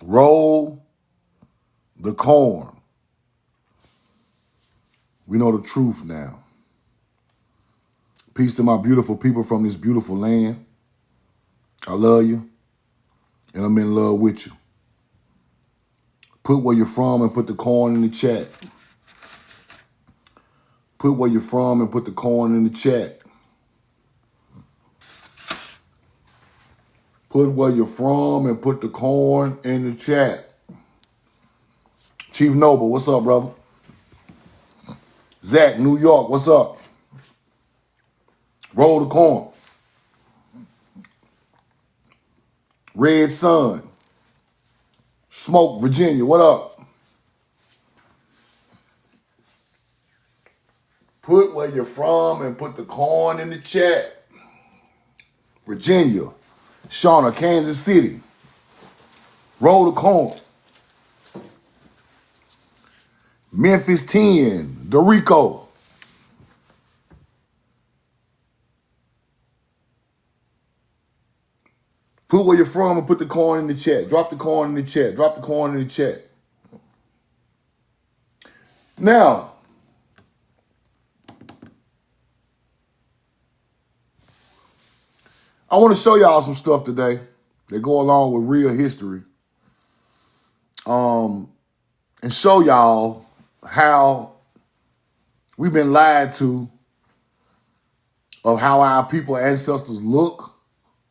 Roll the corn. We know the truth now. Peace to my beautiful people from this beautiful land. I love you, and I'm in love with you. Put where you're from and put the corn in the chat. Put where you're from and put the corn in the chat. Put where you're from and put the corn in the chat. Chief Noble, what's up, brother? Zach, New York, what's up? Roll the corn. Red Sun. Smoke, Virginia, what up? Put where you're from and put the corn in the chat. Virginia. Shauna, Kansas City. Roll the corn. Memphis 10. Dorico. Put where you're from and put the corn in the chat. Drop the corn in the chat. Drop the corn in the chat. Now, I want to show y'all some stuff today that go along with real history. And show y'all how we've been lied to of how our people ancestors look,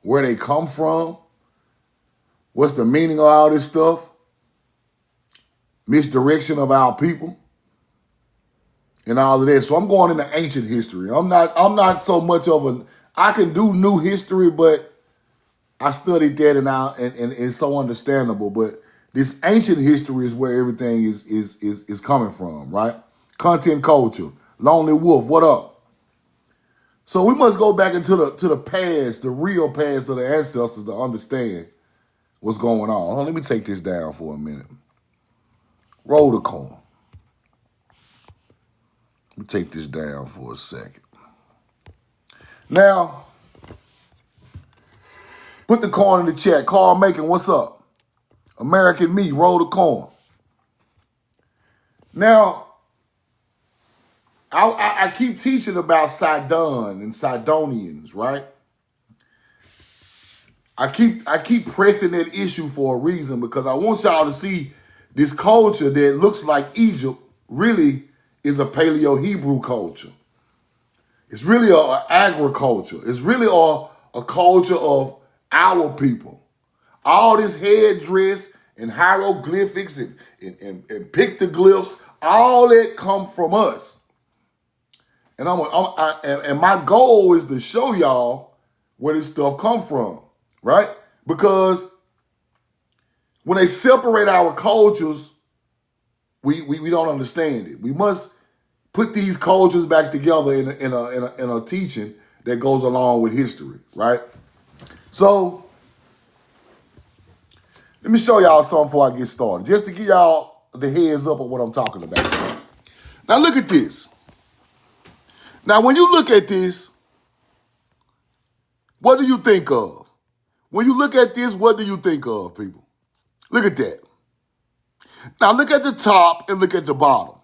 where they come from, what's the meaning of all this stuff, misdirection of our people, and all of that. So I'm going into ancient history. I'm not so much of I can do new history, but I studied that and it's so understandable. But this ancient history is where everything is coming from, right? Content culture. Lonely Wolf, what up? So we must go back into the past, the real past of the ancestors to understand what's going on. Let me take this down for a minute. Roll the corn. Let me take this down for a second. Now, put the corn in the chat. Carl Macon, what's up? American Me, roll the corn. Now, I keep teaching about Sidon and Sidonians, right? I keep pressing that issue for a reason because I want y'all to see this culture that looks like Egypt really is a Paleo-Hebrew culture. It's really an agriculture. It's really a culture of our people. All this headdress and hieroglyphics and pictoglyphs, all that come from us. And and my goal is to show y'all where this stuff come from, right? Because when they separate our cultures, we don't understand it. We must put these cultures back together in a teaching that goes along with history, right? So let me show y'all something before I get started, just to give y'all the heads up of what I'm talking about. Now look at this. Now when you look at this, what do you think of? When you look at this, what do you think of, people? Look at that. Now look at the top and look at the bottom.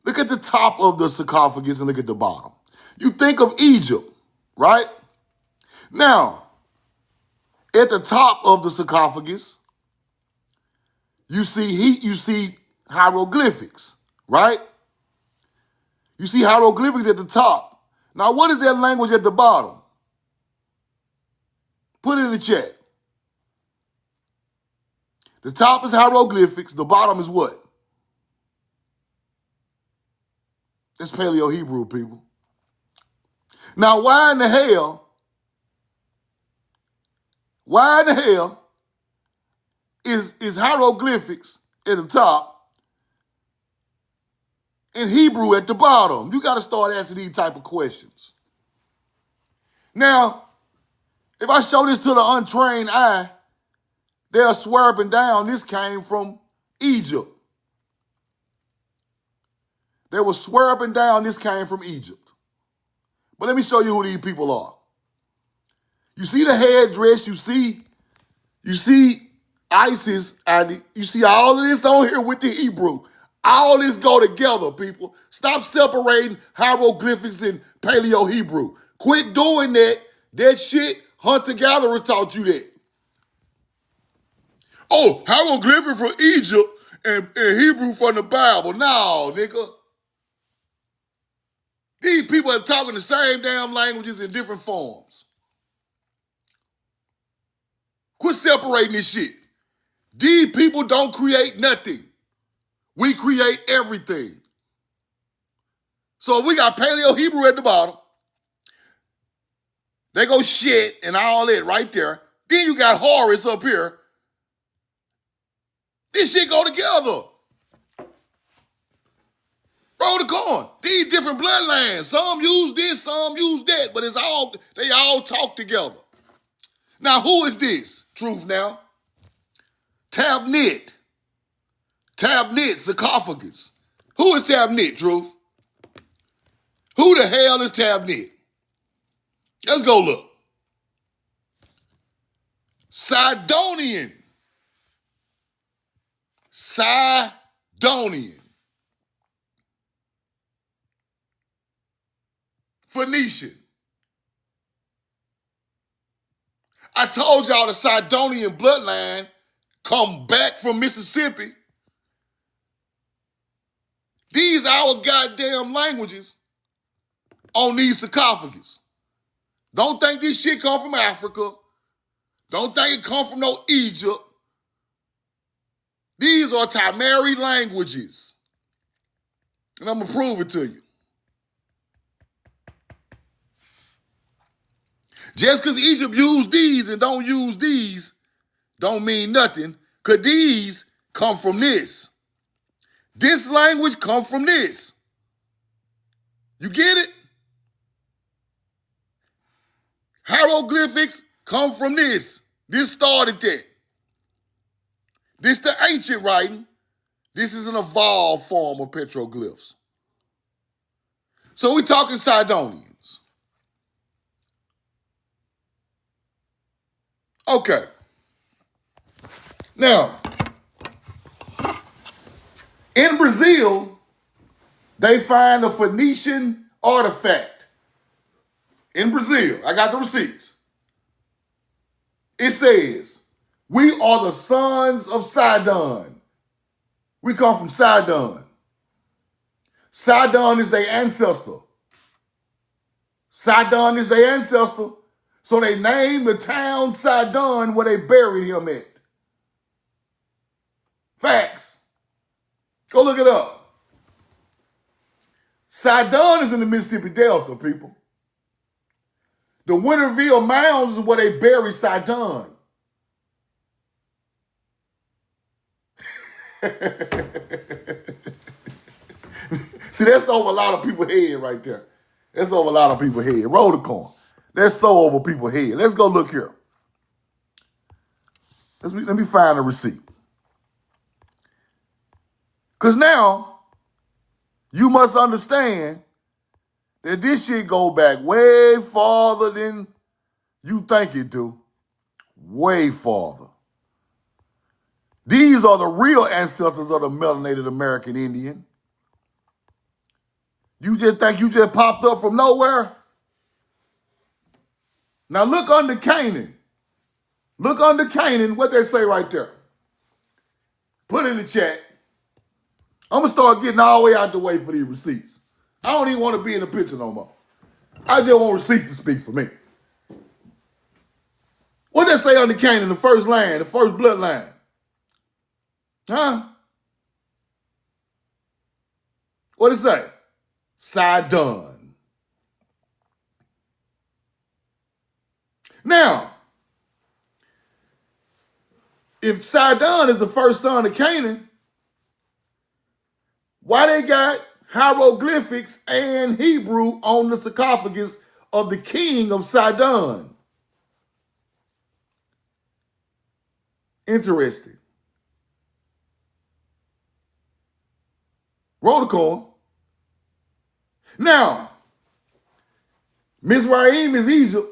Look at the top of the sarcophagus and look at the bottom. You think of Egypt, right? Now, at the top of the sarcophagus, you see hieroglyphics, right? You see hieroglyphics at the top. Now, what is that language at the bottom? Put it in the chat. The top is hieroglyphics. The bottom is what? It's Paleo-Hebrew, people. Now, why in the hell is hieroglyphics at the top and Hebrew at the bottom? You got to start asking these type of questions. Now, if I show this to the untrained eye, they'll swear up and down this came from Egypt. They will swear up and down this came from Egypt. But let me show you who these people are. You see the headdress, you see ISIS, and you see all of this on here with the Hebrew. All this go together, people. Stop separating hieroglyphics and Paleo-Hebrew. Quit doing that. That shit, hunter-gatherer taught you that. Oh, hieroglyphic from Egypt and Hebrew from the Bible. No, nigga. These people are talking the same damn languages in different forms. Quit separating this shit. These people don't create nothing. We create everything. So we got Paleo-Hebrew at the bottom. They go shit and all that right there. Then you got Horus up here. This shit go together. Roll the coin. These different bloodlines. Some use this, some use that, but they all talk together. Now, who is this? Truth now. Tabnit. Tabnit sarcophagus. Who is Tabnit, Truth? Who the hell is Tabnit? Let's go look. Sidonian. Sidonian. Phoenician. I told y'all the Sidonian bloodline come back from Mississippi. These are our goddamn languages on these sarcophagus. Don't think this shit come from Africa. Don't think it come from no Egypt. These are Tamari languages. And I'm going to prove it to you. Just because Egypt used these and don't use these don't mean nothing, because these come from this. This language come from this. You get it? Hieroglyphics come from this. This started that. This the ancient writing. This is an evolved form of petroglyphs. So we're talking Sidonians. Okay. Now, in Brazil, they find a Phoenician artifact. In Brazil, I got the receipts. It says, we are the sons of Sidon. We come from Sidon. Sidon is their ancestor. Sidon is their ancestor. So they named the town Sidon where they buried him at. Facts. Go look it up. Sidon is in the Mississippi Delta, people. The Winterville Mounds is where they bury Sidon. See, that's over a lot of people's head right there. That's over a lot of people's head. Roll the coin. That's so over people's head. Let's go look here. Let me find a receipt. Because now, you must understand that this shit go back way farther than you think it do. Way farther. These are the real ancestors of the melanated American Indian. You just think you just popped up from nowhere? Now look under Canaan. Look under Canaan, what they say right there. Put it in the chat. I'm going to start getting all the way out the way for these receipts. I don't even want to be in the picture no more. I just want receipts to speak for me. What they say under Canaan, the first land, the first bloodline? Huh? What it say? Sidon. Now, if Sidon is the first son of Canaan, why they got hieroglyphics and Hebrew on the sarcophagus of the king of Sidon? Interesting. Roll the coin. Now, Mizraim is Egypt.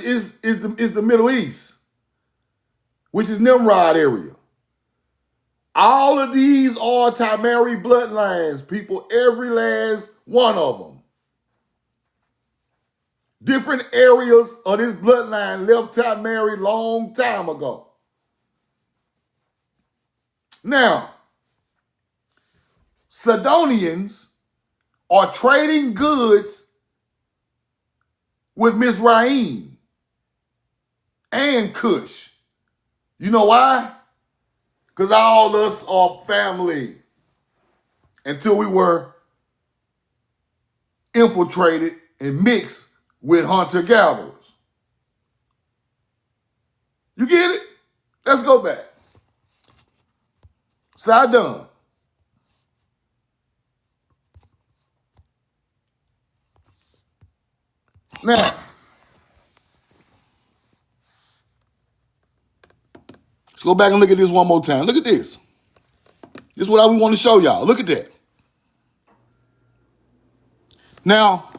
is the Middle East, which is Nimrod area. All of these are Tamari bloodlines, people, every last one of them. Different areas of this bloodline left Tamari long time ago. Now, Sidonians are trading goods with Mizraim and Cush. You know why? Because all of us are family until we were infiltrated and mixed with hunter-gatherers. You get it? Let's go back. Sidon. Now, let's go back and look at this one more time. Look at this. This is what we want to show y'all. Look at that. Now,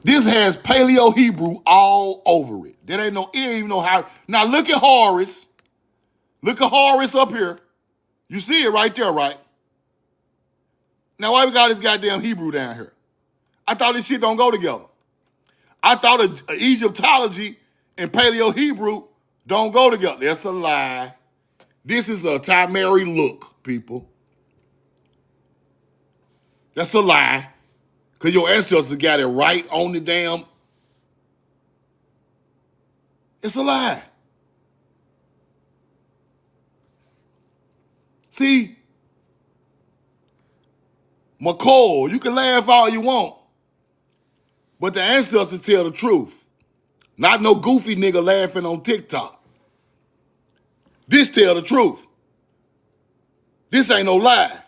this has Paleo Hebrew all over it. It ain't even know how. Now look at Horus. Look at Horus up here. You see it right there, right? Now why we got this goddamn Hebrew down here? I thought this shit don't go together. I thought Egyptology and Paleo Hebrew don't go together. That's a lie. This is a Tamari look, people. That's a lie. Because your ancestors got it right on the damn. It's a lie. See, McCall, you can laugh all you want, but the ancestors tell the truth. Not no goofy nigga laughing on TikTok. This tell the truth. This ain't no lie.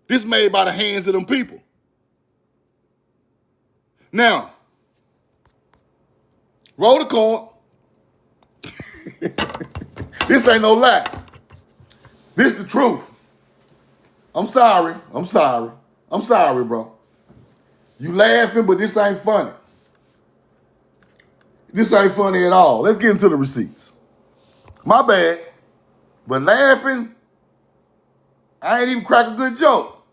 This made by the hands of them people. Now, roll the coin. This ain't no lie. This the truth. I'm sorry, bro. You laughing, but this ain't funny. This ain't funny at all. Let's get into the receipts. My bad, but laughing, I ain't even crack a good joke.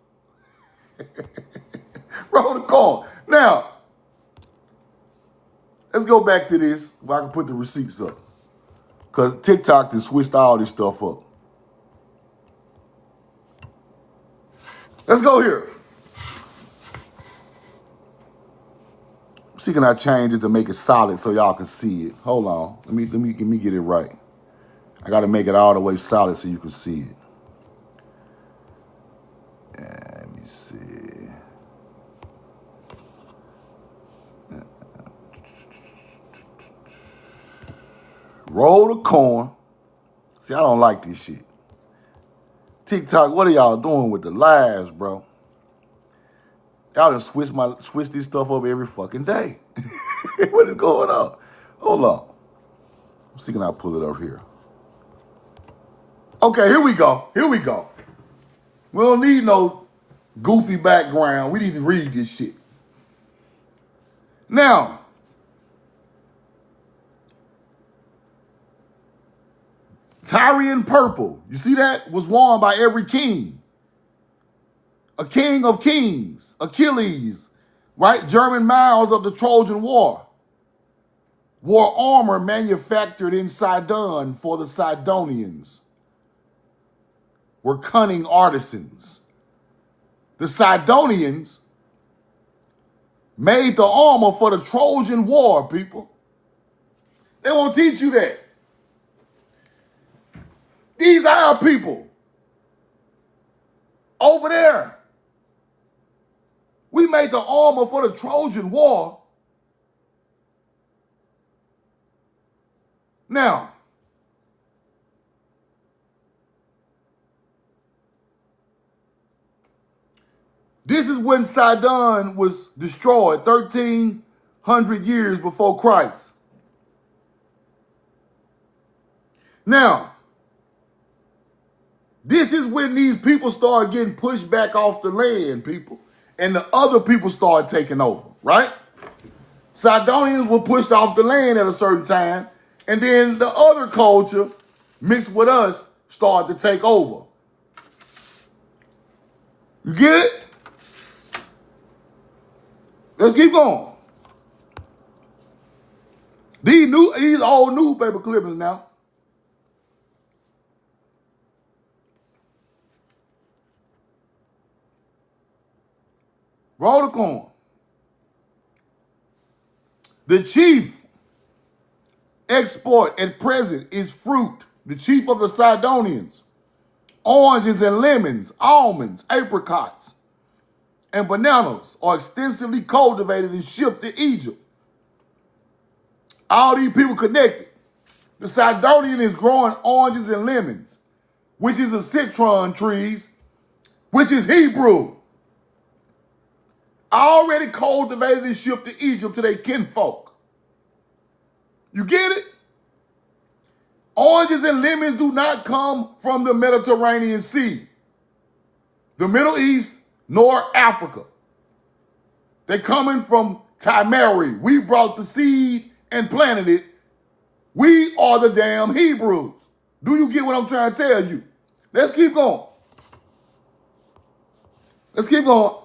Roll the coin. Now, let's go back to this where I can put the receipts up. Because TikTok done switched all this stuff up. Let's go here. See, can I change it to make it solid so y'all can see it? Hold on. Let me get it right. I got to make it all the way solid so you can see it. Let me see. Roll the coin. See, I don't like this shit. TikTok, what are y'all doing with the lives, bro? Y'all done switch this stuff up every fucking day. What is going on? Hold on. Let's see, can I pull it up here? Okay, here we go. We don't need no goofy background. We need to read this shit. Now, Tyrian purple, you see that? Was worn by every king. A king of kings, Achilles, right? German miles of the Trojan War. Wore armor manufactured in Sidon for the Sidonians. Were cunning artisans. The Sidonians made the armor for the Trojan War, people. They won't teach you that. These are our people. Over there. We made the armor for the Trojan War. Now, this is when Sidon was destroyed, 1,300 years before Christ. Now, this is when these people started getting pushed back off the land, people, and the other people started taking over, right? Sidonians were pushed off the land at a certain time, and then the other culture mixed with us started to take over. You get it? Let's keep going. These old newspaper clippings now. Roll the corn. The chief export at present is fruit. The chief of the Sidonians, oranges and lemons, almonds, apricots, and bananas are extensively cultivated and shipped to Egypt. All these people connected. The Sidonian is growing oranges and lemons, which is the citron trees, which is Hebrew. Already cultivated and shipped to Egypt to their kinfolk. You get it? Oranges and lemons do not come from the Mediterranean Sea, the Middle East, nor Africa. They're coming from Timari. We brought the seed and planted it. We are the damn Hebrews. Do you get what I'm trying to tell you? Let's keep going. Let's keep going.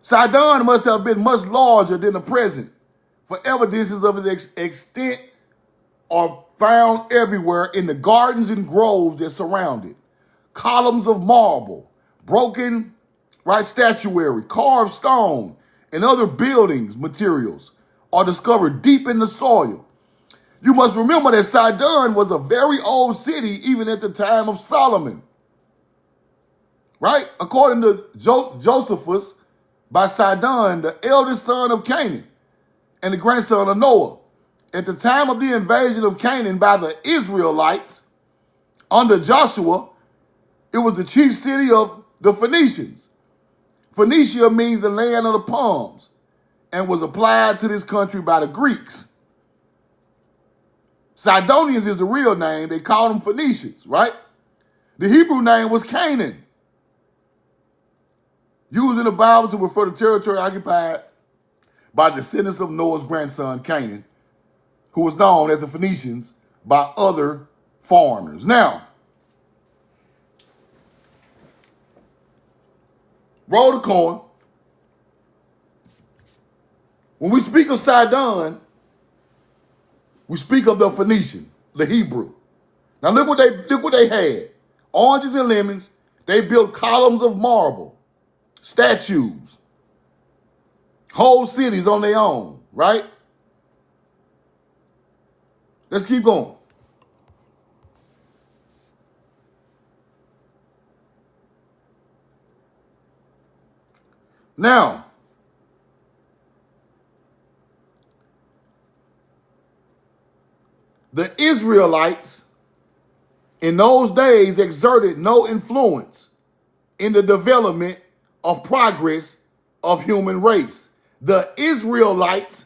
Sidon must have been much larger than the present, for evidences of its extent are found everywhere in the gardens and groves that surround it. Columns of marble, broken statuary, carved stone, and other buildings materials are discovered deep in the soil. You must remember that Sidon was a very old city even at the time of Solomon. Right? According to Josephus, by Sidon, the eldest son of Canaan and the grandson of Noah. At the time of the invasion of Canaan by the Israelites under Joshua, it was the chief city of the Phoenicians. Phoenicia means the land of the palms and was applied to this country by the Greeks. Sidonians is the real name. They called them Phoenicians, right? The Hebrew name was Canaan, used in the Bible to refer to territory occupied by descendants of Noah's grandson Canaan, who was known as the Phoenicians by other foreigners. Now, roll the coin. When we speak of Sidon, we speak of the Phoenician, the Hebrew. Now look what they had. Oranges and lemons. They built columns of marble, statues, whole cities on their own, right? Let's keep going. Now, the Israelites in those days exerted no influence in the development of progress of human race. The Israelites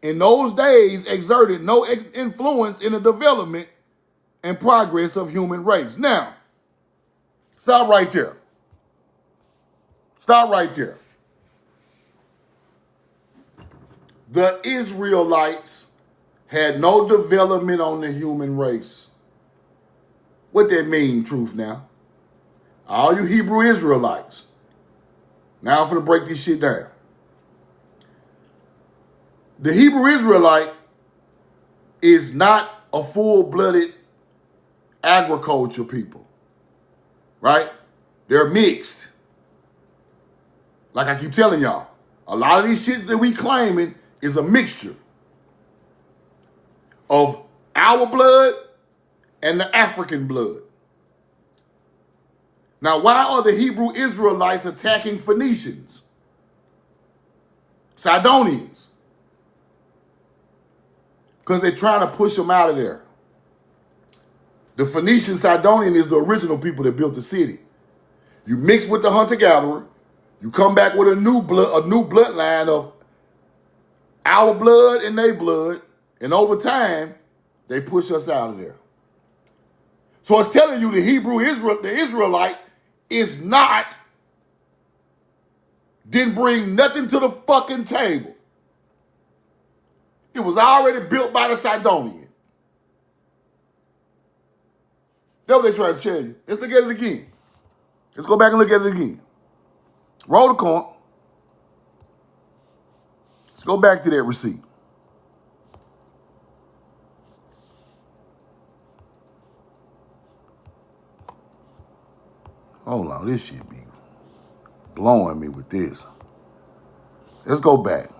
in those days exerted no influence in the development and progress of human race. Now, stop right there. Stop right there. The Israelites had no development on the human race. What that mean, truth now? All you Hebrew Israelites. Now I'm going to break this shit down. The Hebrew Israelite is not a full-blooded agriculture people, right? They're mixed. Like I keep telling y'all, a lot of these shit that we claiming is a mixture of our blood and the African blood. Now, why are the Hebrew Israelites attacking Phoenicians, Sidonians? Because they're trying to push them out of there. The Phoenician Sidonian is the original people that built the city. You mix with the hunter-gatherer, you come back with a new bloodline of our blood and their blood, and over time, they push us out of there. So it's telling you the Israelite is not didn't bring nothing to the fucking table. It was already built by the Sidonian. That's what they tried to tell you. Let's look at it again. Let's go back and look at it again. Roll the coin. Let's go back to that receipt. Hold on, this shit be blowing me with this. Let's go back.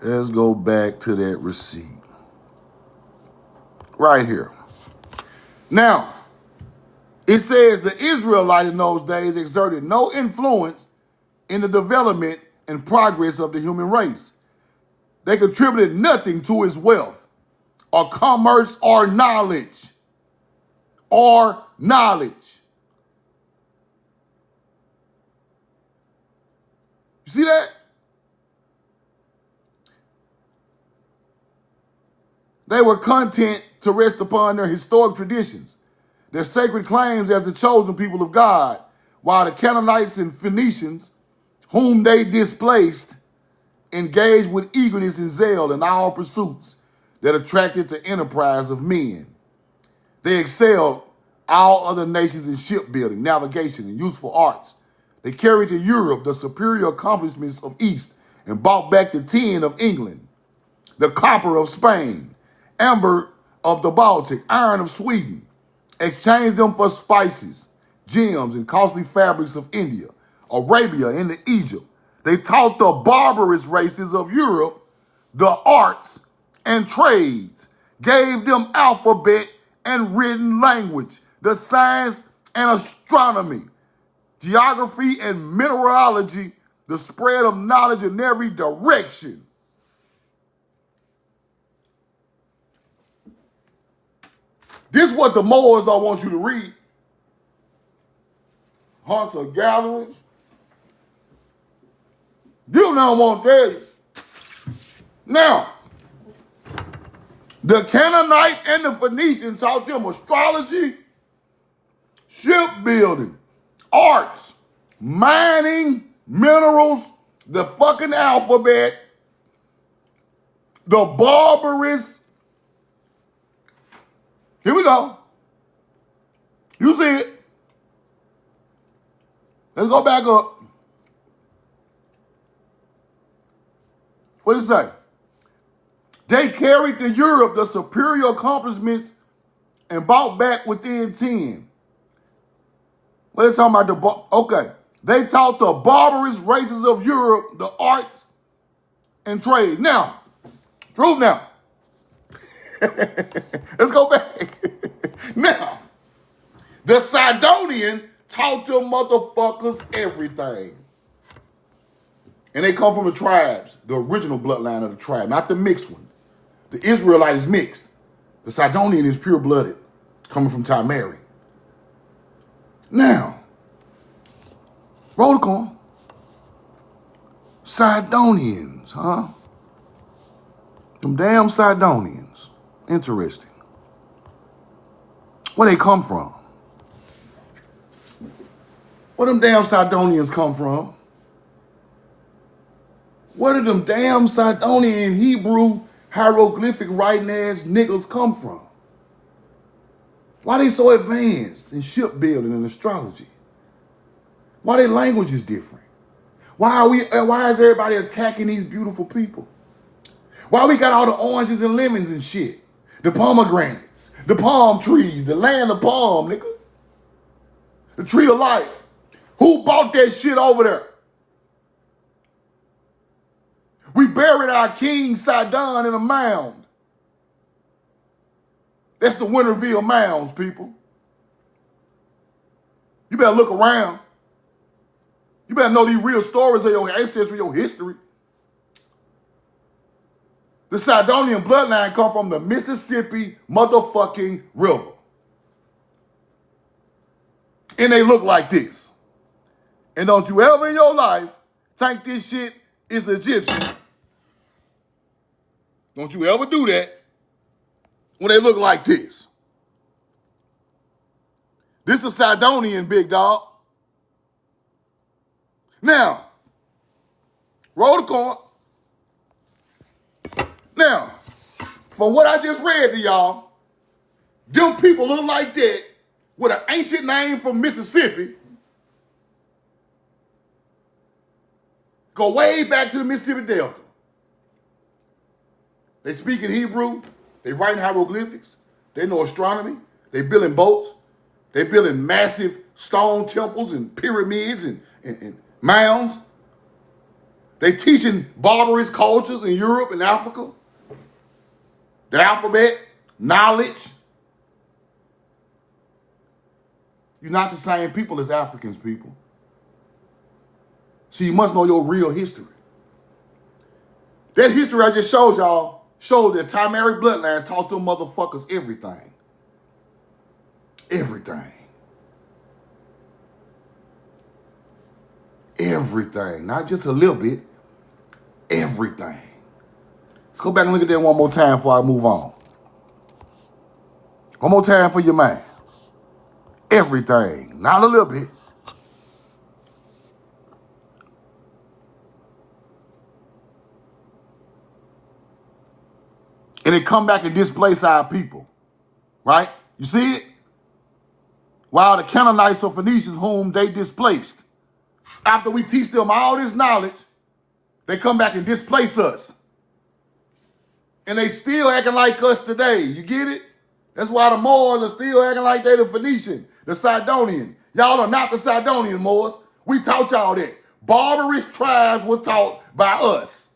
Let's go back to that receipt. Right here. Now, it says the Israelites in those days exerted no influence in the development and progress of the human race. They contributed nothing to its wealth or commerce or knowledge. Or knowledge. You see that? They were content to rest upon their historic traditions, their sacred claims as the chosen people of God, while the Canaanites and Phoenicians, whom they displaced, engaged with eagerness and zeal in all pursuits that attracted the enterprise of men. They excelled all other nations in shipbuilding, navigation, and useful arts. They carried to Europe the superior accomplishments of East and brought back the tin of England, the copper of Spain, amber of the Baltic, iron of Sweden, exchanged them for spices, gems, and costly fabrics of India, Arabia, and Egypt. They taught the barbarous races of Europe the arts and trades, gave them alphabet and written language, the science and astronomy, geography and mineralogy, the spread of knowledge in every direction. This is what the Moors don't want you to read. Hunter-gatherers. You don't want that. Now, the Canaanite and the Phoenicians taught them astrology, shipbuilding, arts, mining, minerals, the fucking alphabet, the barbarous. Here we go. You see it. Let's go back up. What does it say? They carried to Europe the superior accomplishments and brought back within 10. What are they talking about? Okay. They taught the barbarous races of Europe the arts and trades. Now, truth now. Let's go back. Now, the Sidonian taught them motherfuckers everything. And they come from the tribes, the original bloodline of the tribe, not the mixed one. The Israelite is mixed. The Sidonian is pure-blooded, coming from Timeri. Now, roll the coin. Sidonians, huh? Them damn Sidonians. Interesting. Where they come from? Where them damn Sidonians come from? Where did them damn Sidonian Hebrew hieroglyphic writing ass niggas come from? Why they so advanced in shipbuilding and astrology? Why their language is different? Why is everybody attacking these beautiful people? Why we got all the oranges and lemons and shit? The pomegranates, the palm trees, the land of palm, nigga. The tree of life. Who bought that shit over there? We buried our king Sidon in a mound. That's the Winterville Mounds, people. You better look around. You better know these real stories of your ancestry, your history. The Sidonian bloodline come from the Mississippi motherfucking river. And they look like this. And don't you ever in your life think this shit is Egyptian. Don't you ever do that when they look like this. This is Sidonian, big dog. Now, roll the card. Now, from what I just read to y'all, them people look like that with an ancient name from Mississippi. Go way back to the Mississippi Delta. They speak in Hebrew. They write in hieroglyphics. They know astronomy. They building boats. They building massive stone temples and pyramids and mounds. They teaching barbarous cultures in Europe and Africa. The alphabet, knowledge. You're not the same people as Africans, people. So you must know your real history. That history I just showed y'all showed that Timeric bloodline taught them motherfuckers everything. Everything. Everything. Not just a little bit. Everything. Let's go back and look at that one more time before I move on. One more time for your mind. Everything. Not a little bit. And it come back and displace our people. Right? You see it? While the Canaanites or Phoenicians whom they displaced, after we teach them all this knowledge, they come back and displace us. And they still acting like us today. You get it? That's why the Moors are still acting like they the Phoenician, the Sidonian. Y'all are not the Sidonian Moors. We taught y'all that. Barbarous tribes were taught by us.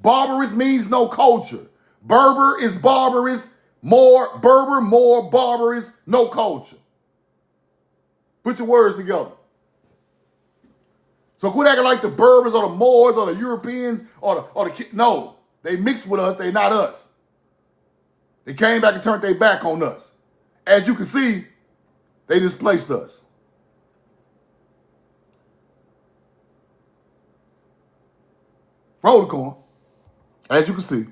Barbarous means no culture. Berber is barbarous. More Berber, more barbarous, no culture. Put your words together. So quit acting like the Berbers or the Moors or the Europeans or the no. They mixed with us. They not us. They came back and turned their back on us. As you can see, they displaced us. Roll the coin. As you can see.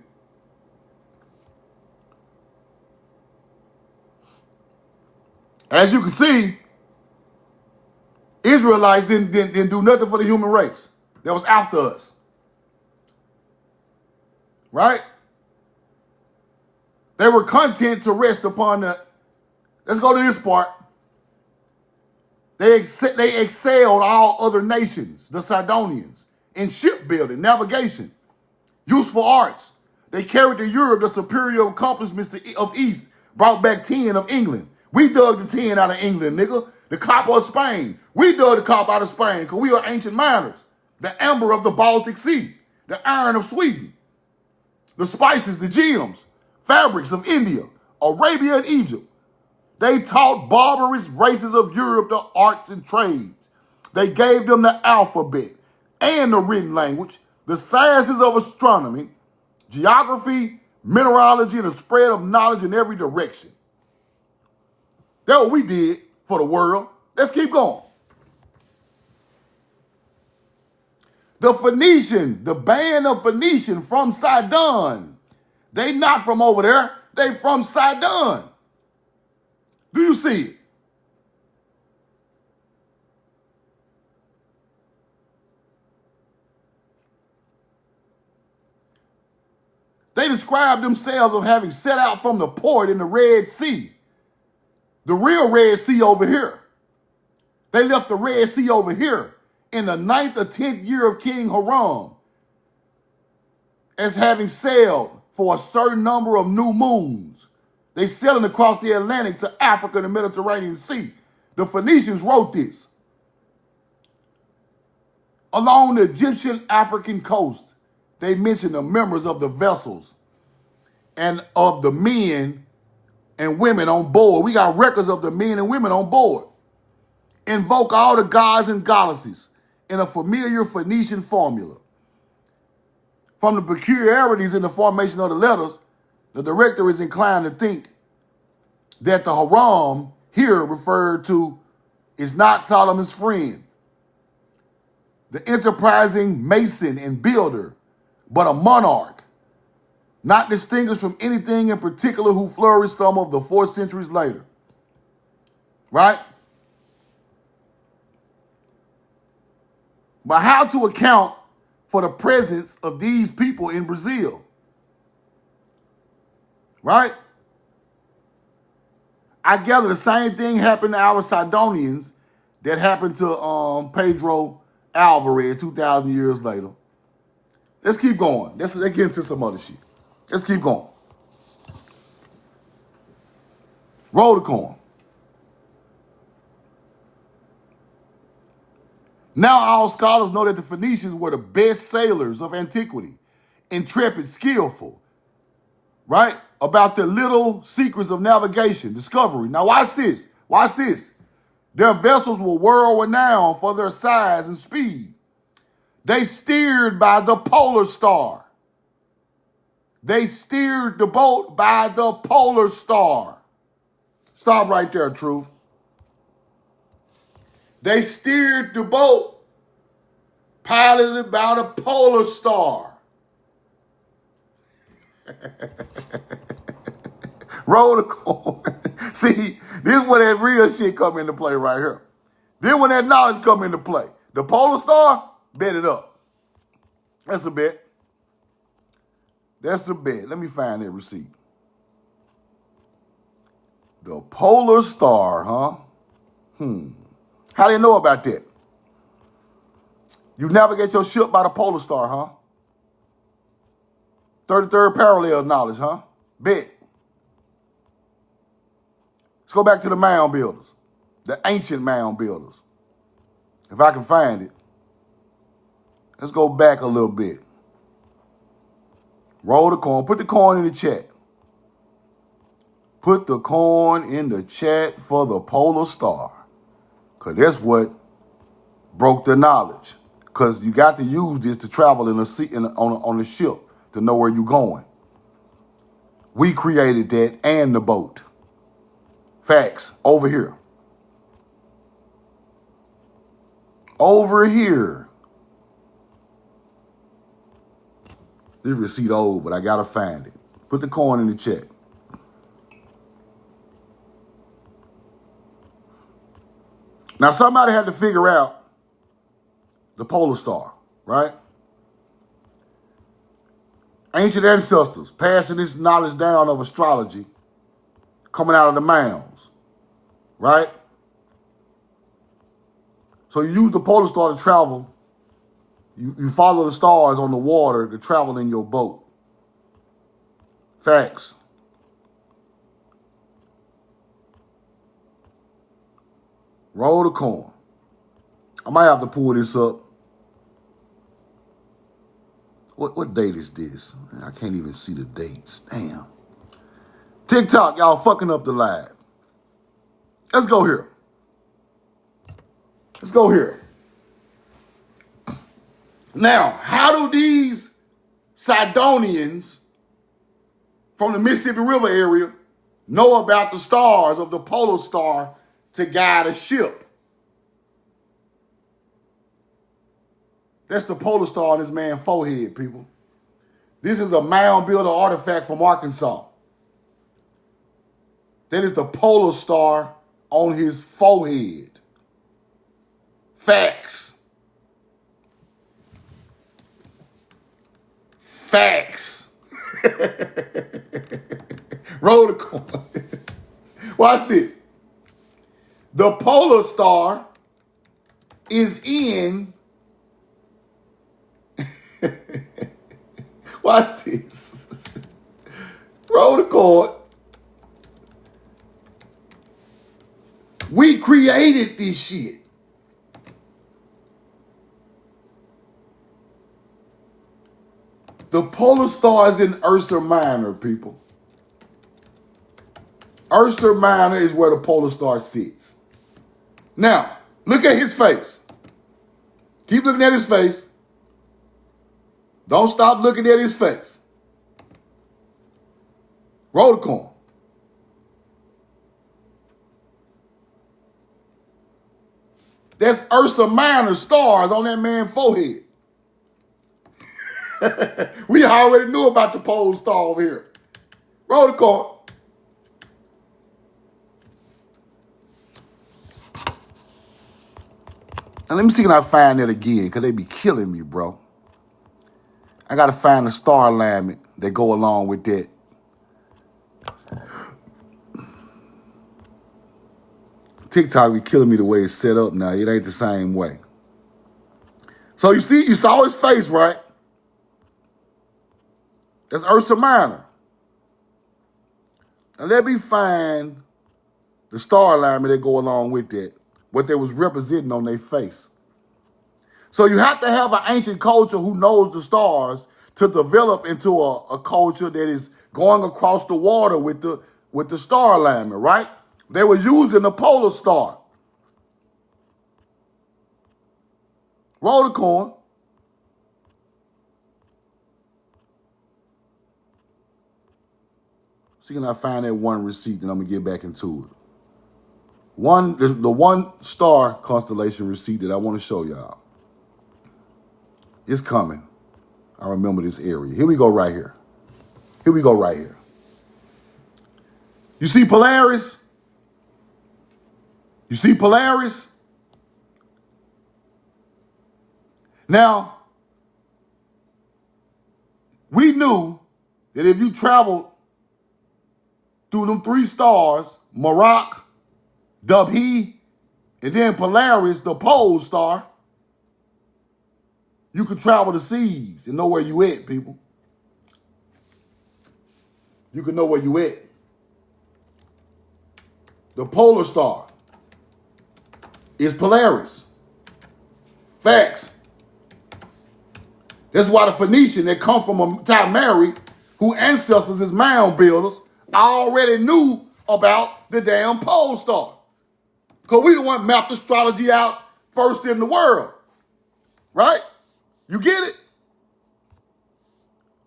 As you can see, Israelites didn't do nothing for the human race that was after us. Right? They were content to rest upon the, let's go to this part. They excelled all other nations, the Sidonians, in shipbuilding, navigation, useful arts. They carried to Europe the superior accomplishments of East, brought back 10 of England. We dug the 10 out of England, nigga. The copper of Spain. We dug the copper out of Spain because we are ancient miners. The amber of the Baltic Sea. The iron of Sweden. The spices, the gems, fabrics of India, Arabia, and Egypt. They taught barbarous races of Europe the arts and trades. They gave them the alphabet and the written language, the sciences of astronomy, geography, mineralogy, and the spread of knowledge in every direction. That's what we did for the world. Let's keep going. The Phoenicians, the band of Phoenician from Sidon. They not from over there. They from Sidon. Do you see it? They describe themselves of having set out from the port in the Red Sea. The real Red Sea over here. They left the Red Sea over here in the 9th or 10th year of King Hiram as having sailed for a certain number of new moons. They sailing across the Atlantic to Africa and the Mediterranean Sea. The Phoenicians wrote this. Along the Egyptian African coast, they mention the members of the vessels and of the men and women on board. We got records of the men and women on board. Invoke all the gods and goddesses in a familiar Phoenician formula. From the peculiarities in the formation of the letters, the director is inclined to think that the Hiram here referred to is not Solomon's friend, the enterprising mason and builder, but a monarch, not distinguished from anything in particular who flourished some of the 4 centuries later. Right? But how to account for the presence of these people in Brazil? Right? I gather the same thing happened to our Sidonians that happened to Pedro Alvarez 2,000 years later. Let's keep going. Let's get into some other shit. Let's keep going. Roll the corn. Now all scholars know that the Phoenicians were the best sailors of antiquity, intrepid, skillful, right? About the little secrets of navigation, discovery. Now watch this. Watch this. Their vessels were world-renowned for their size and speed. They steered by the polar star. They steered the boat by the polar star. Stop right there, Truth. They steered the boat piloted by the polar star. Roll the corn. See, this is where that real shit come into play right here. This when that knowledge come into play. The polar star, bet it up. That's a bet. That's a bet. Let me find that receipt. The polar star, huh? How do you know about that? You navigate your ship by the polar star, huh? 33rd parallel knowledge, huh? Bet. Let's go back to the mound builders, the ancient mound builders. If I can find it. Let's go back a little bit. Roll the coin. Put the coin in the chat. Put the coin in the chat for the polar star. Because that's what broke the knowledge. Because you got to use this to travel in a sea, on a ship to know where you're going. We created that and the boat. Facts. Over here. Over here. This receipt old, but I got to find it. Put the coin in the chat. Now, somebody had to figure out the polar star, right? Ancient ancestors passing this knowledge down of astrology coming out of the mounds, right? So you use the polar star to travel. You follow the stars on the water to travel in your boat. Facts. Roll the coin. I might have to pull this up. What date is this? I can't even see the dates. Damn. TikTok, y'all fucking up the live. Let's go here. Let's go here. Now, how do these Sidonians from the Mississippi River area know about the stars of the polar star to guide a ship? That's the polar star on this man's forehead, people. This is a mound builder artifact from Arkansas. That is the polar star on his forehead. Facts. Facts. Roll the coin. Watch this. The polar star is in. Watch this. Roll the coin. We created this shit. The polar star is in Ursa Minor, people. Ursa Minor is where the polar star sits. Now, look at his face. Keep looking at his face. Don't stop looking at his face. Roll the coin. That's Ursa Minor stars on that man's forehead. We already knew about the pole star over here. Roll the coin. And let me see if I find that again, because they be killing me, bro. I got to find the star alignment that go along with that. TikTok be killing me the way it's set up now. It ain't the same way. So you see, you saw his face, right? That's Ursa Minor. Now let me find the star alignment that go along with that, what they was representing on their face. So you have to have an ancient culture who knows the stars to develop into a culture that is going across the water with the star alignment, right? They were using the polar star. Roll the coin. See, can I find that one receipt, then I'm gonna get back into it. The one star constellation receipt that I want to show y'all. It's coming. I remember this area. Here we go right here. Here we go right here. You see Polaris? You see Polaris? Now, we knew that if you traveled through them three stars, Merak, Dubhe, and then Polaris, the pole star, you could travel the seas and know where you at, people. You can know where you at. The polar star is Polaris. Facts. That's why the Phoenician that come from a time Mary, who ancestors is mound builders, already knew about the damn pole star. Because we the one mapped astrology out first in the world. Right? You get it?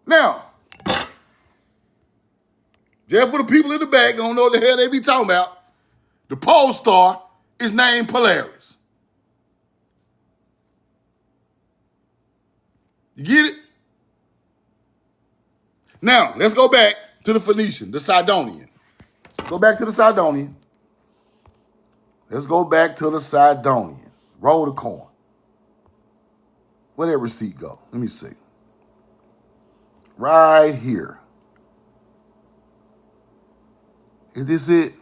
Now, just for the people in the back don't know what the hell they be talking about, the pole star is named Polaris. You get it? Now, let's go back to the Phoenician, the Sidonian. Go back to the Sidonian. Let's go back to the Sidonian. Roll the coin. Where that receipt go? Let me see. Right here. Is this it?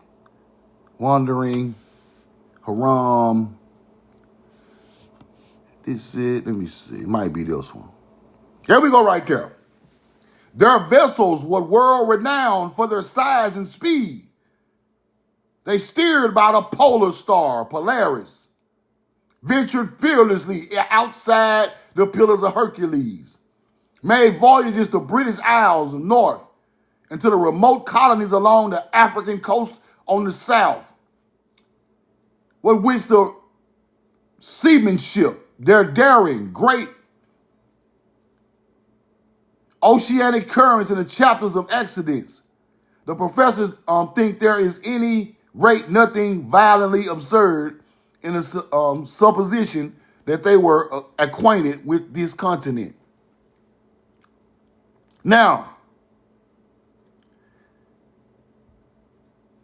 Wandering. Haram. This it? Let me see. It might be this one. There we go right there. Their vessels were world-renowned for their size and speed. They steered by the polar star, Polaris, ventured fearlessly outside the Pillars of Hercules, made voyages to British Isles and north, and to the remote colonies along the African coast on the south, with which the seamanship, their daring, great oceanic currents in the chapters of Exodus. The professors think there is any rate nothing violently absurd in the supposition that they were acquainted with this continent. Now,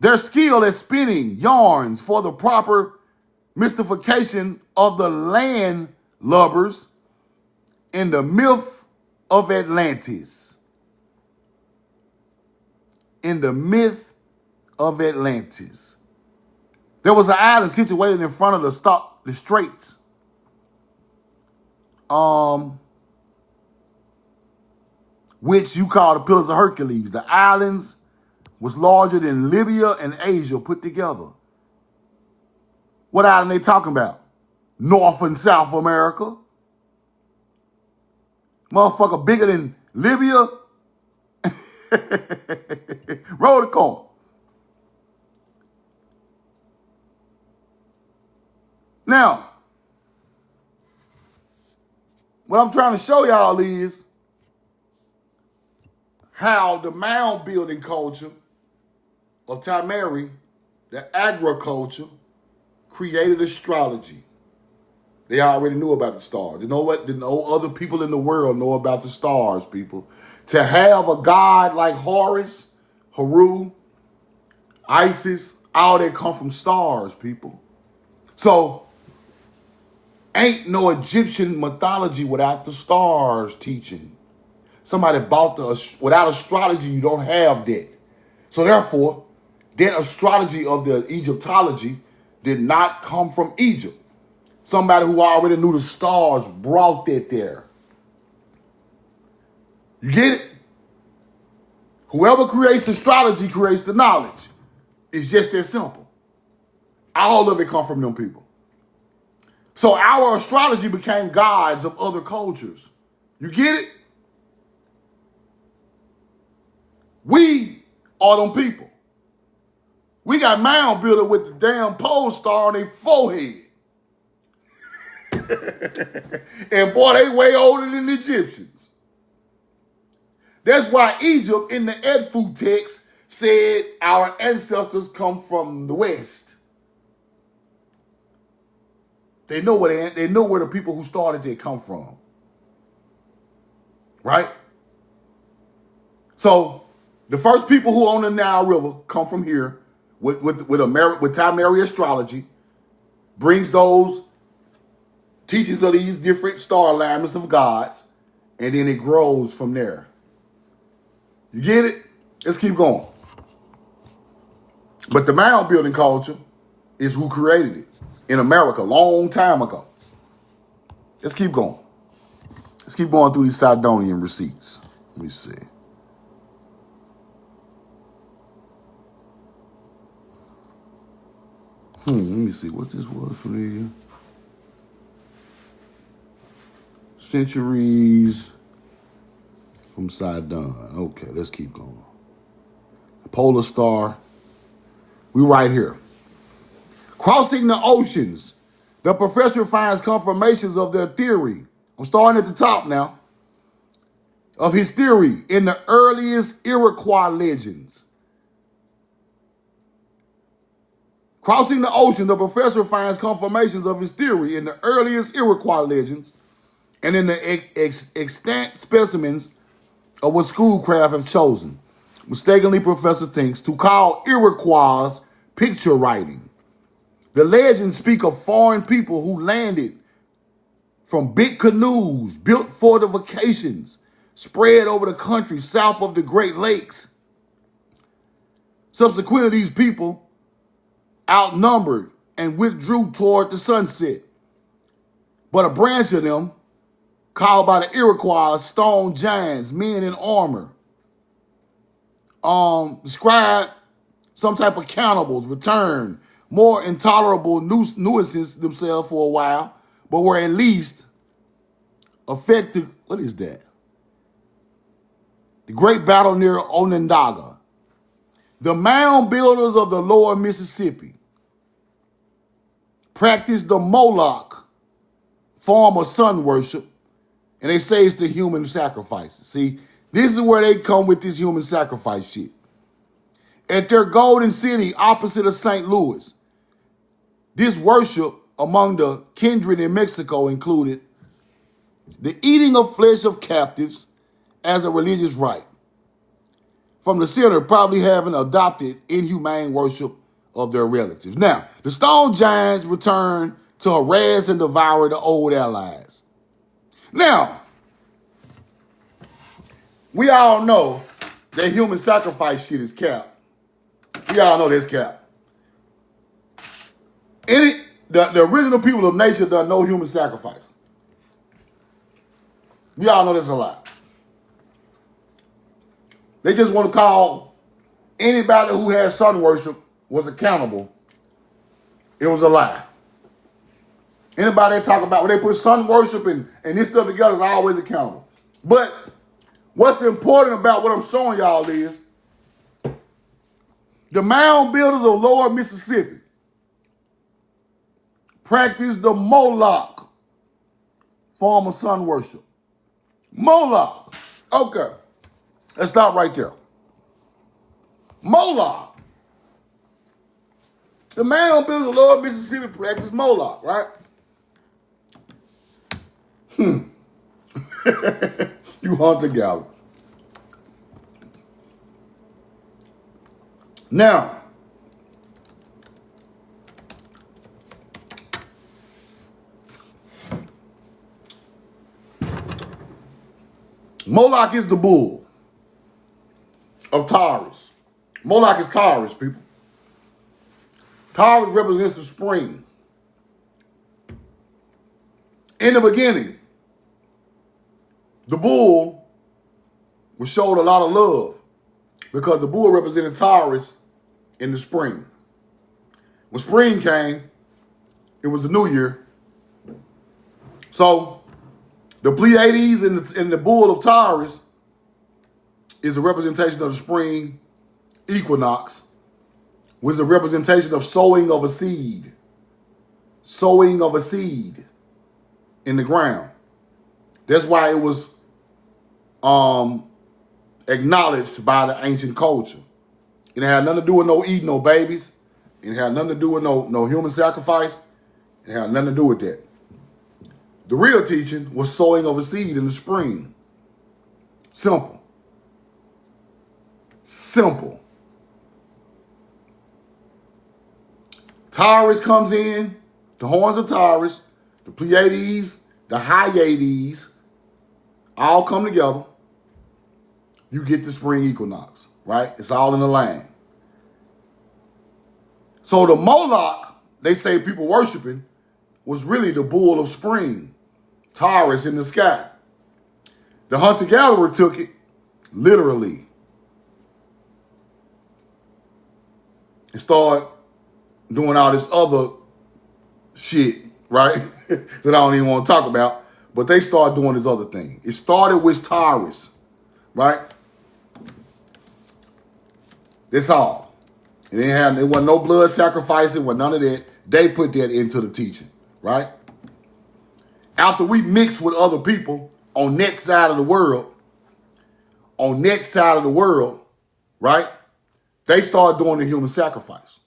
their skill at spinning yarns for the proper mystification of the landlubbers in the myth of Atlantis. In the myth of Atlantis. There was an island situated in front of the straits. Which you call the Pillars of Hercules. The islands was larger than Libya and Asia put together. What island they talking about? North and South America. Motherfucker bigger than Libya. Roll the coin. Now, what I'm trying to show y'all is how the mound building culture of Tamari, the agriculture, created astrology. They already knew about the stars. You know what? No other people in the world know about the stars, people. To have a god like Horus, Haru, Isis, all that come from stars, people. So, Ain't no Egyptian mythology without the stars teaching. Somebody bought without astrology, you don't have that. So therefore, that astrology of the Egyptology did not come from Egypt. Somebody who already knew the stars brought that there. You get it? Whoever creates astrology creates the knowledge. It's just that simple. All of it come from them people. So our astrology became gods of other cultures. You get it? We are them people. We got mound builder with the damn pole star on their forehead. And boy, they way older than the Egyptians. That's why Egypt in the Edfu text said our ancestors come from the West. They know where the people who started it come from. Right? So the first people who own the Nile River come from here with Tamari astrology, brings those teachings of these different star alignments of gods, and then it grows from there. You get it? Let's keep going. But the mound building culture is who created it in America a long time ago. Let's keep going. Let's keep going through these Sidonian receipts. Let me see. Let me see what this was for the centuries from Sidon. Okay, let's keep going. Polar star. We right here. Crossing the oceans. The professor finds confirmations of their theory. I'm starting at the top now. Of his theory in the earliest Iroquois legends. Crossing the ocean, the professor finds confirmations of his theory in the earliest Iroquois legends and in the extant specimens of what schoolcraft have chosen. Mistakenly, professor thinks to call Iroquois picture writing. The legends speak of foreign people who landed from big canoes, built fortifications, spread over the country south of the Great Lakes. Subsequently, these people outnumbered and withdrew toward the sunset. But a branch of them, called by the Iroquois stone giants, men in armor, described some type of cannibals, returned, more intolerable nuisances themselves for a while, but were at least effective. What is that? The great battle near Onondaga. The mound builders of the lower Mississippi practiced the Moloch form of sun worship, and they say it's the human sacrifices. See, this is where they come with this human sacrifice shit. At their golden city opposite of St. Louis, this worship among the kindred in Mexico included the eating of flesh of captives as a religious rite, from the sinner probably having adopted inhumane worship of their relatives. Now, the stone giants returned to harass and devour the old allies. Now, we all know that human sacrifice shit is cap. We all know that's cap. The original people of nature done no human sacrifice. We all know that's a lie. They just want to call anybody who has sun worship was accountable. It was a lie. Anybody that talk about when they put sun worship and this stuff together is always accountable. But what's important about what I'm showing y'all is the mound builders of lower Mississippi practiced the Moloch form of sun worship. Moloch. Okay. Let's stop right there. Moloch. The mound builders of lower Mississippi practiced Moloch, right? You hunter gatherers. Now, Moloch is the bull of Taurus. Moloch is Taurus, people. Taurus represents the spring. In the beginning, the bull was showed a lot of love because the bull represented Taurus in the spring. When spring came, it was the new year. So the Pleiades and the bull of Taurus is a representation of the spring equinox, which is a representation of sowing of a seed. Sowing of a seed in the ground. That's why it was acknowledged by the ancient culture. It had nothing to do with no eating no babies. It had nothing to do with no human sacrifice. It had nothing to do with that. The real teaching was sowing of a seed in the spring. Simple. Simple. Taurus comes in, the horns of Taurus, the Pleiades, the Hyades, all come together. You get the spring equinox, right? It's all in the line. So the Moloch, they say people worshiping, was really the bull of spring, Taurus in the sky. The hunter-gatherer took it literally and started doing all this other shit, right? that I don't even want to talk about. But they started doing this other thing. It started with Taurus, right? That's all. It wasn't no blood sacrificing, wasn't none of that. They put that into the teaching, right? After we mixed with other people on that side of the world, right? They started doing the human sacrifice.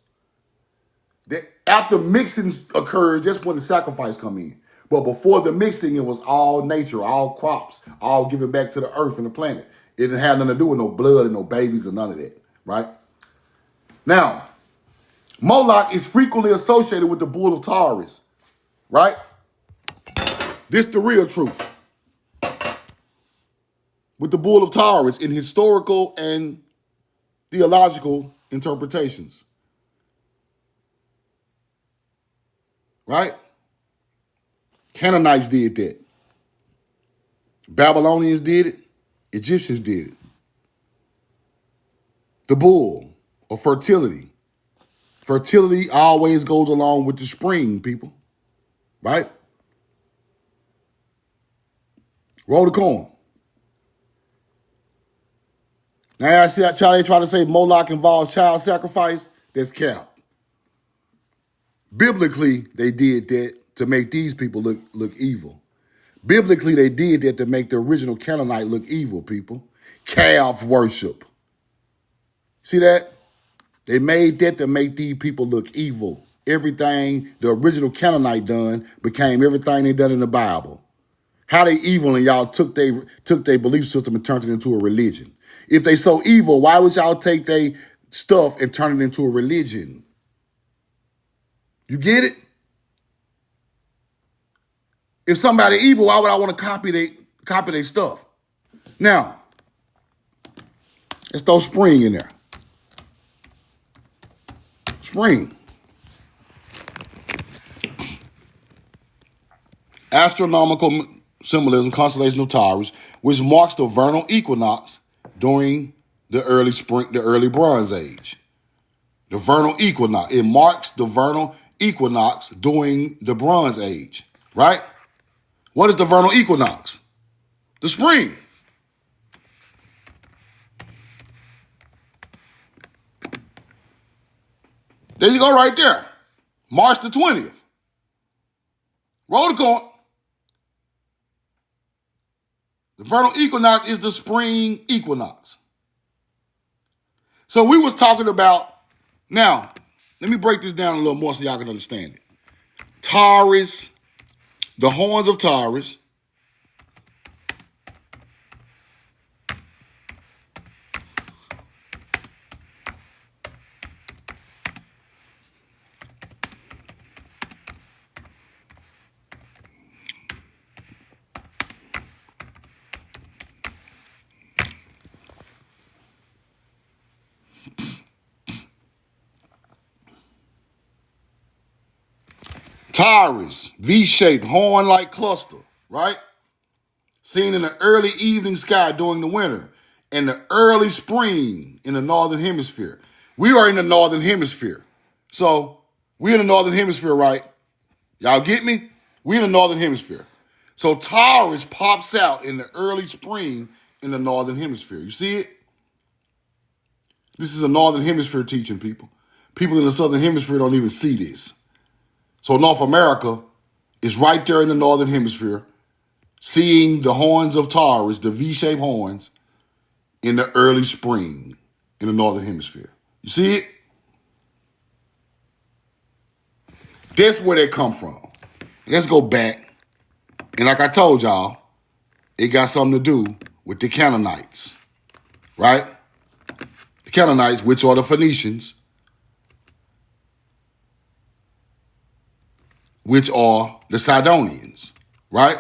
After mixing occurred, that's when the sacrifice come in. But before the mixing, it was all nature, all crops, all given back to the earth and the planet. It didn't have nothing to do with no blood and no babies or none of that, right? Now, Moloch is frequently associated with the bull of Taurus, right? This the real truth. With the bull of Taurus in historical and theological interpretations. Right? Canaanites did that. Babylonians did it. Egyptians did it. The bull of fertility. Fertility always goes along with the spring, people. Right? Roll the corn. Now I see Charlie try to say Moloch involves child sacrifice. That's cap. Biblically, they did that to make these people look evil. Biblically, they did that to make the original Canaanite look evil, people. Calf worship. See that? They made that to make these people look evil. Everything the original Canaanite done became everything they done in the Bible. How they evil and y'all took their belief system and turned it into a religion. If they so evil, why would y'all take their stuff and turn it into a religion? You get it? If somebody evil, why would I want to copy their stuff? Now, let's throw spring in there. Spring. Astronomical symbolism, constellation of Taurus, which marks the vernal equinox during the early Bronze Age. The vernal equinox. It marks the vernal equinox during the Bronze Age, right? What is the vernal equinox? The spring. There you go right there. March the 20th. Roll the corn. The vernal equinox is the spring equinox. So we was talking about, now, let me break this down a little more so y'all can understand it. Taurus, the horns of Taurus, Taurus, V-shaped, horn-like cluster, right? Seen in the early evening sky during the winter and the early spring in the northern hemisphere. We are in the northern hemisphere. So we're in the northern hemisphere, right? Y'all get me? We're in the northern hemisphere. So Taurus pops out in the early spring in the northern hemisphere. You see it? This is a northern hemisphere teaching, people. People in the southern hemisphere don't even see this. So North America is right there in the northern hemisphere, seeing the horns of Taurus, the V-shaped horns, in the early spring in the northern hemisphere. You see it? That's where they come from. Let's go back. And like I told y'all, it got something to do with the Canaanites, right? The Canaanites, which are the Phoenicians, which are the Sidonians, right?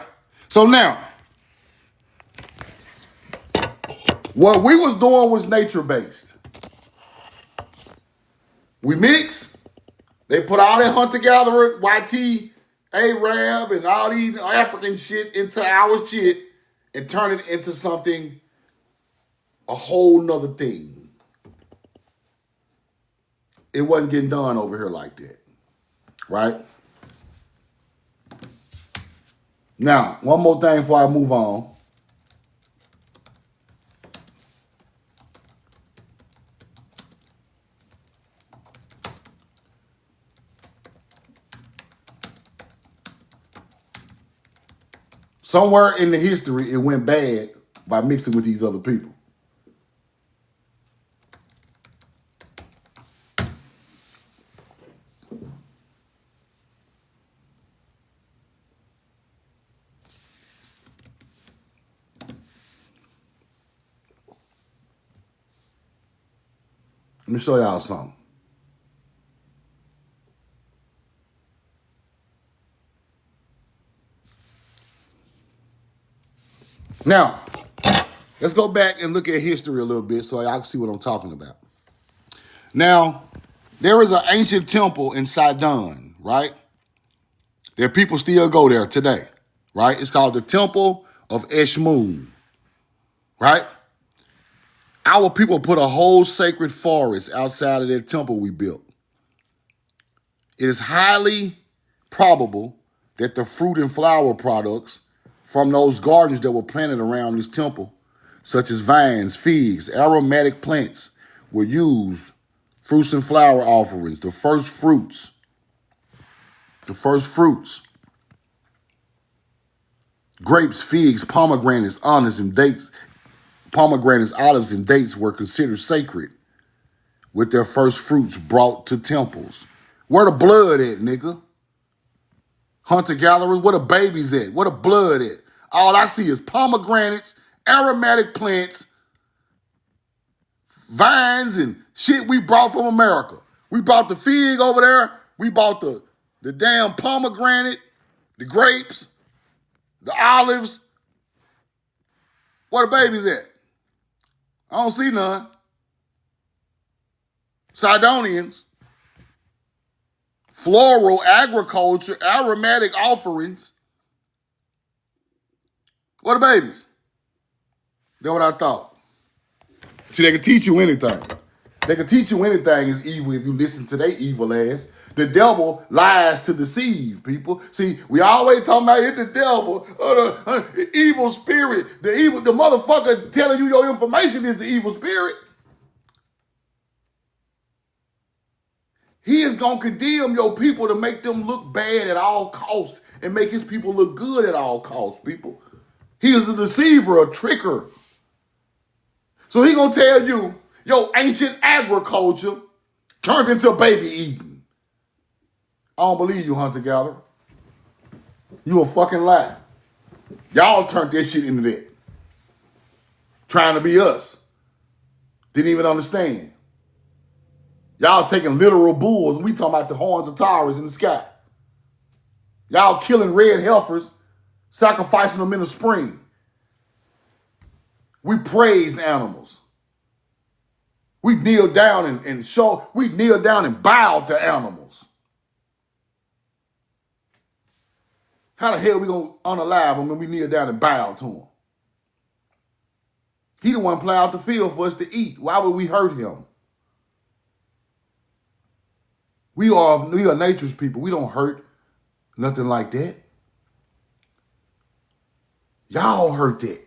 So now, what we was doing was nature-based. We mix. They put all that hunter-gatherer, YT, Arab, and all these African shit into our shit and turn it into something, a whole nother thing. It wasn't getting done over here like that, right? Now, one more thing before I move on. Somewhere in the history, it went bad by mixing with these other people. Let me show y'all something. Now, let's go back and look at history a little bit so y'all can see what I'm talking about. Now, there is an ancient temple in Sidon, right? There people still go there today, right? It's called the Temple of Eshmun, right? Our people put a whole sacred forest outside of that temple we built. It is highly probable that the fruit and flower products from those gardens that were planted around this temple, such as vines, figs, aromatic plants, were used, fruits and flower offerings, the first fruits, grapes, figs, pomegranates, olives, and dates. Pomegranates, olives, and dates were considered sacred, with their first fruits brought to temples. Where the blood at, nigga? Hunter-gatherers, where the babies at? Where the blood at? All I see is pomegranates, aromatic plants, vines, and shit we brought from America. We brought the fig over there. We bought the damn pomegranate, the grapes, the olives. Where the babies at? I don't see none. Sidonians, floral, agriculture, aromatic offerings. Where the babies? That's what I thought. See, they can teach you anything. They can teach you anything is evil if you listen to their evil ass. The devil lies to deceive people. See, we always talking about it's the devil, the evil spirit, the motherfucker telling you your information is the evil spirit. He is going to condemn your people to make them look bad at all costs and make his people look good at all costs, people. He is a deceiver, a tricker. So he going to tell you your ancient agriculture turned into baby eating. I don't believe you, hunter-gatherer. You a fucking lie. Y'all turned that shit into that. Trying to be us. Didn't even understand. Y'all taking literal bulls, and we talking about the horns of Taurus in the sky. Y'all killing red heifers, sacrificing them in the spring. We praised animals. We kneel down we kneel down and bow to animals. How the hell we gonna unalive him when we kneel down and bow to him? He the one plowed the field for us to eat. Why would we hurt him? We are nature's people. We don't hurt nothing like that. Y'all hurt that.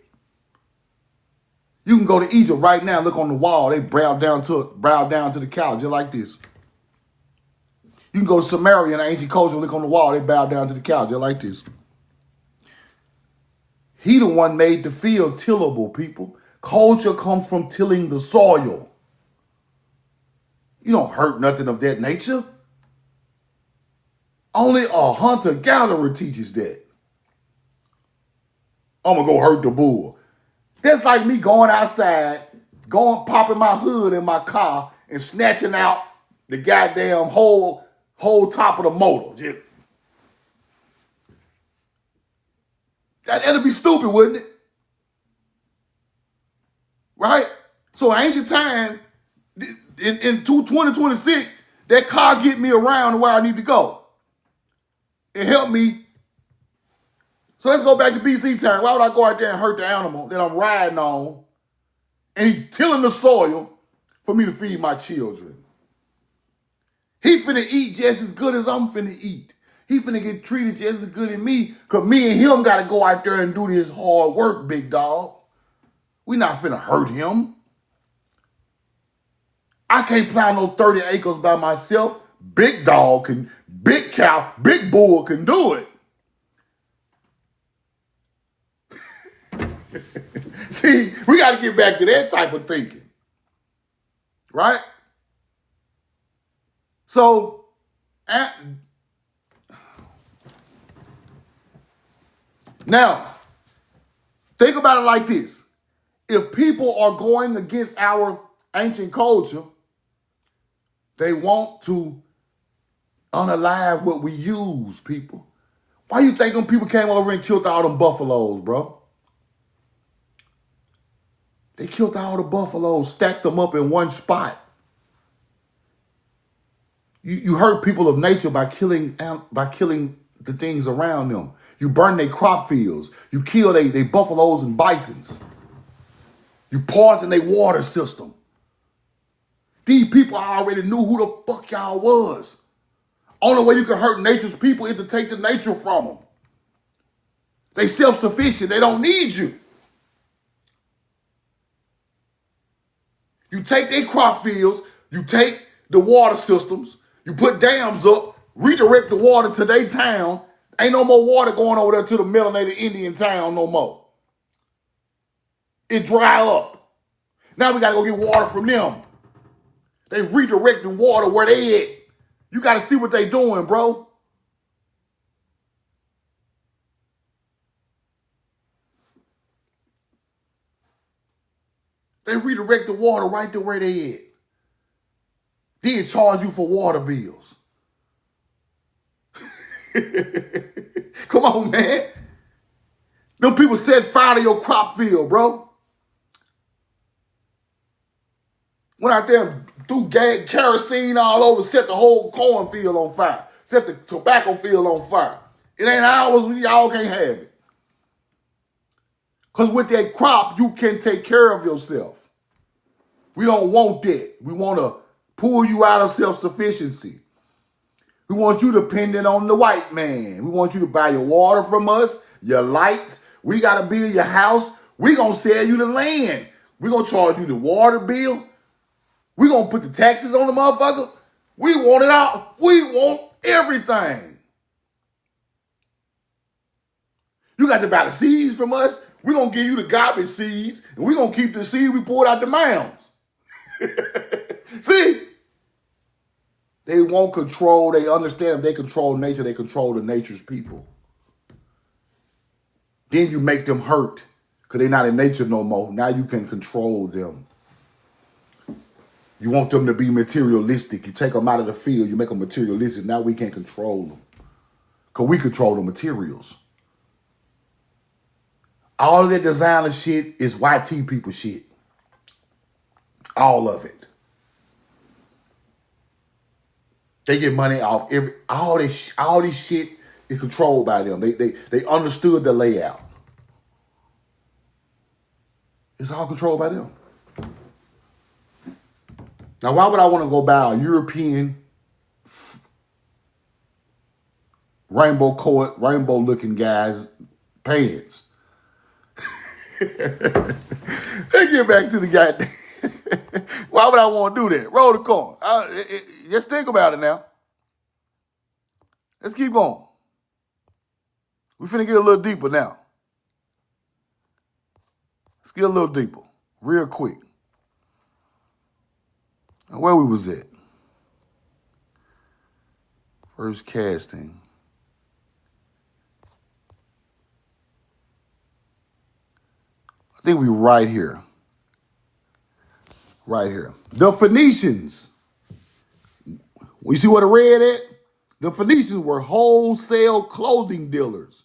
You can go to Egypt right now, look on the wall. They bow down to the cow, just like this. You can go to Samaria in ancient culture, look on the wall. They bow down to the cow, just like this. He the one made the field tillable, people. Culture comes from tilling the soil. You don't hurt nothing of that nature. Only a hunter-gatherer teaches that. I'm going to go hurt the bull. That's like me going outside, popping my hood in my car and snatching out the goddamn whole top of the motor. That'd be stupid, wouldn't it? Right? So in ancient time, in 2026, that car get me around where I need to go. It helped me. So let's go back to BC time. Why would I go out there and hurt the animal that I'm riding on and he's tilling the soil for me to feed my children? He finna eat just as good as I'm finna eat. He finna get treated just as good as me because me and him got to go out there and do this hard work, big dog. We not finna hurt him. I can't plow no 30 acres by myself. Big dog can, big cow, big bull can do it. See, we got to get back to that type of thinking. Right? So, now, think about it like this. If people are going against our ancient culture, they want to unalive what we use, people. Why you think them people came over and killed all them buffaloes, bro? They killed all the buffaloes, stacked them up in one spot. You hurt people of nature by killing the things around them. You burn their crop fields. You kill they buffaloes and bisons. You poison their water system. These people already knew who the fuck y'all was. Only way you can hurt nature's people is to take the nature from them. They self-sufficient. They don't need you. You take their crop fields, you take the water systems, you put dams up, redirect the water to their town. Ain't no more water going over there to the melanated Indian town no more. It dry up. Now we got to go get water from them. They redirecting water where they at. You got to see what they doing, bro. They redirect the water right to where they at. Then charge you for water bills. Come on, man. Them people set fire to your crop field, bro. Went out there and threw kerosene all over, set the whole cornfield on fire, set the tobacco field on fire. It ain't ours, y'all can't have it. Because with that crop, you can take care of yourself. We don't want that. We want to pull you out of self-sufficiency. We want you dependent on the white man. We want you to buy your water from us, your lights. We got to build your house. We going to sell you the land. We going to charge you the water bill. We going to put the taxes on the motherfucker. We want it all. We want everything. You got to buy the seeds from us. We're going to give you the garbage seeds, and we're going to keep the seed we pulled out the mounds. See? They won't control. They understand if they control nature, they control the nature's people. Then you make them hurt because they're not in nature no more. Now you can control them. You want them to be materialistic. You take them out of the field. You make them materialistic. Now we can't control them because we control the materials. All of that designer shit is YT people shit. All of it. They get money off all this shit is controlled by them. They understood the layout. It's all controlled by them. Now, why would I want to go buy a European rainbow looking guy's pants? Let's get back to the guy. Why would I want to do that? Roll the corn. Just think about it now. Let's keep going. We're finna get a little deeper now. Let's get a little deeper, real quick. Now, where we was at? First casting. I think we right here. Right here. The Phoenicians. You see what I read at? The Phoenicians were wholesale clothing dealers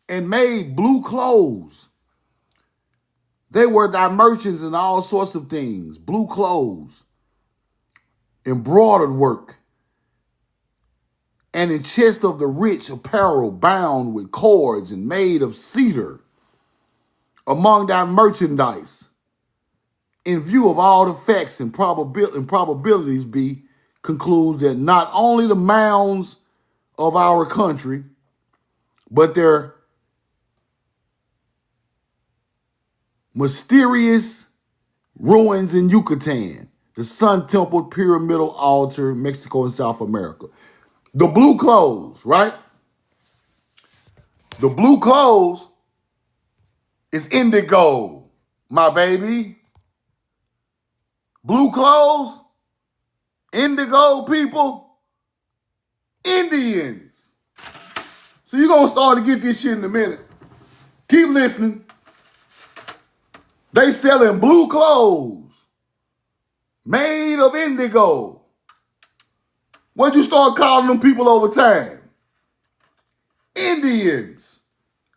and made blue clothes. They were thy merchants in all sorts of things, blue clothes, embroidered work, and in chest of the rich apparel bound with cords and made of cedar among thy merchandise. In view of all the facts and probabilities be concludes that not only the mounds of our country, but their mysterious ruins in Yucatan, the Sun Temple, Pyramidal Altar, Mexico and South America. The blue clothes, right? The blue clothes is indigo, my baby. Blue clothes, indigo people, Indians. So you're going to start to get this shit in a minute. Keep listening. They selling blue clothes made of indigo. What'd you start calling them people over time? Indians.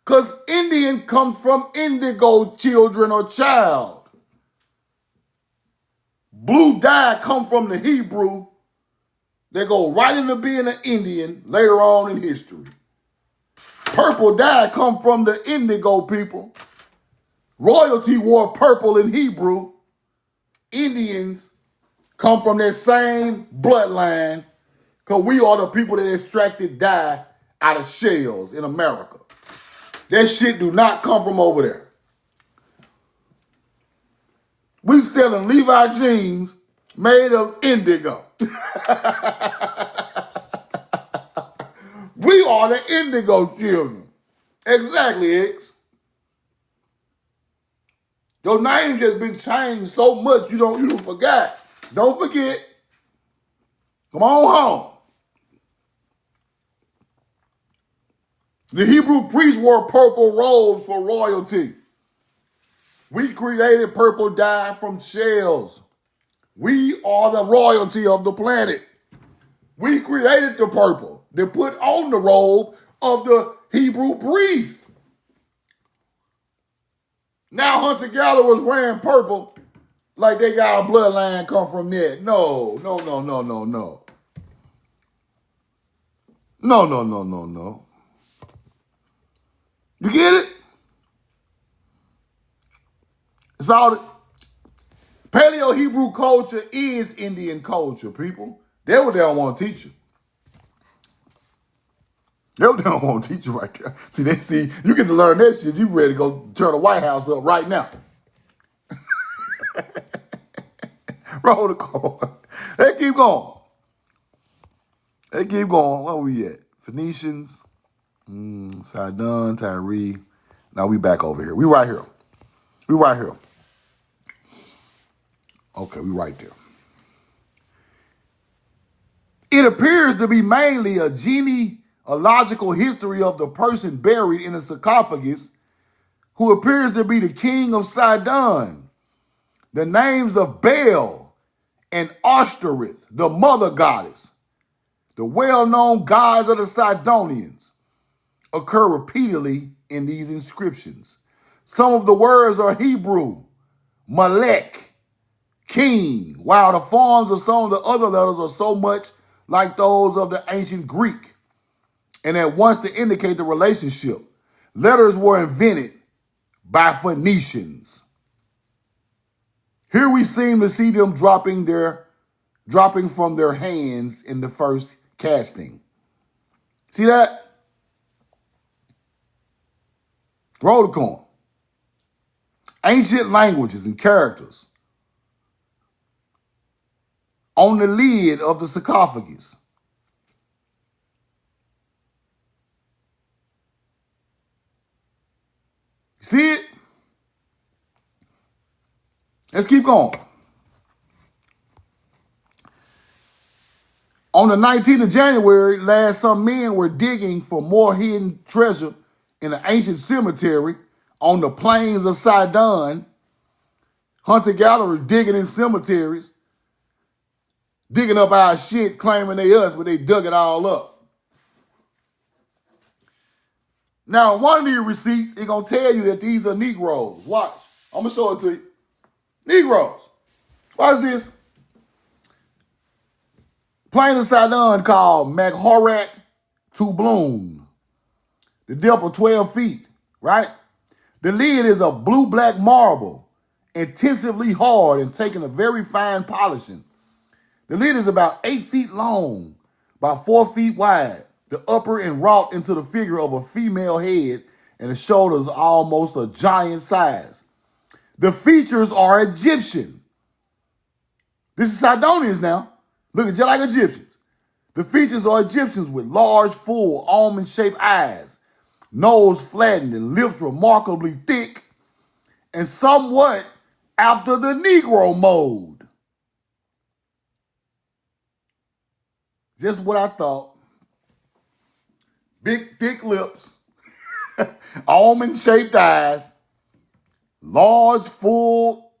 Because Indian comes from indigo, children or child. Blue dye come from the Hebrew. They go right into being an Indian later on in history. Purple dye come from the indigo people. Royalty wore purple in Hebrew. Indians come from that same bloodline because we are the people that extracted dye out of shells in America. That shit do not come from over there. We selling Levi jeans made of indigo. We are the indigo children. Exactly, X. Your name just been changed so much you don't forget. Don't forget. Come on home. The Hebrew priests wore purple robes for royalty. We created purple dye from shells. We are the royalty of the planet. We created the purple to put on the robe of the Hebrew priest. Now hunter-gatherers wearing purple like they got a bloodline come from there. No. No. You get it? It's all Paleo-Hebrew culture is Indian culture, people. That's what they don't want to teach you. That's what they don't want to teach you right there. See, you get to learn that shit, you ready to go turn the White House up right now. Roll the corn. They keep going. Where we at? Phoenicians, Sidon, Tyree. Now we back over here. We right here. Okay, we right there. It appears to be mainly a genealogical history of the person buried in a sarcophagus who appears to be the king of Sidon. The names of Baal and Ashtoreth, the mother goddess, the well-known gods of the Sidonians, occur repeatedly in these inscriptions. Some of the words are Hebrew, Malek, king, while the forms of some of the other letters are so much like those of the ancient Greek. and at once to indicate the relationship. Letters were invented by Phoenicians. Here we seem to see them dropping from their hands in the first casting. See that? Roll the coin. Ancient languages and characters on the lid of the sarcophagus. See it? Let's keep going. On the 19th of January, some men were digging for more hidden treasure in an ancient cemetery on the plains of Sidon. Hunter-gatherers digging in cemeteries, digging up our shit, claiming they us, but they dug it all up. Now, one of these receipts, it's going to tell you that these are Negroes. Watch. I'm going to show it to you. Negroes. Watch this. Plain of Sidon called Maghorat to Bloom. The depth of 12 feet, right? The lid is a blue-black marble, intensively hard and taking a very fine polishing. The lid is about 8 feet long, about 4 feet wide. The upper and wrought into the figure of a female head, and the shoulders almost a giant size. The features are Egyptian. This is Sidonians now. Looking just like Egyptians. The features are Egyptians with large, full, almond-shaped eyes, nose flattened, and lips remarkably thick, and somewhat after the Negro mode. Just what I thought. Big, thick lips, almond-shaped eyes, large, full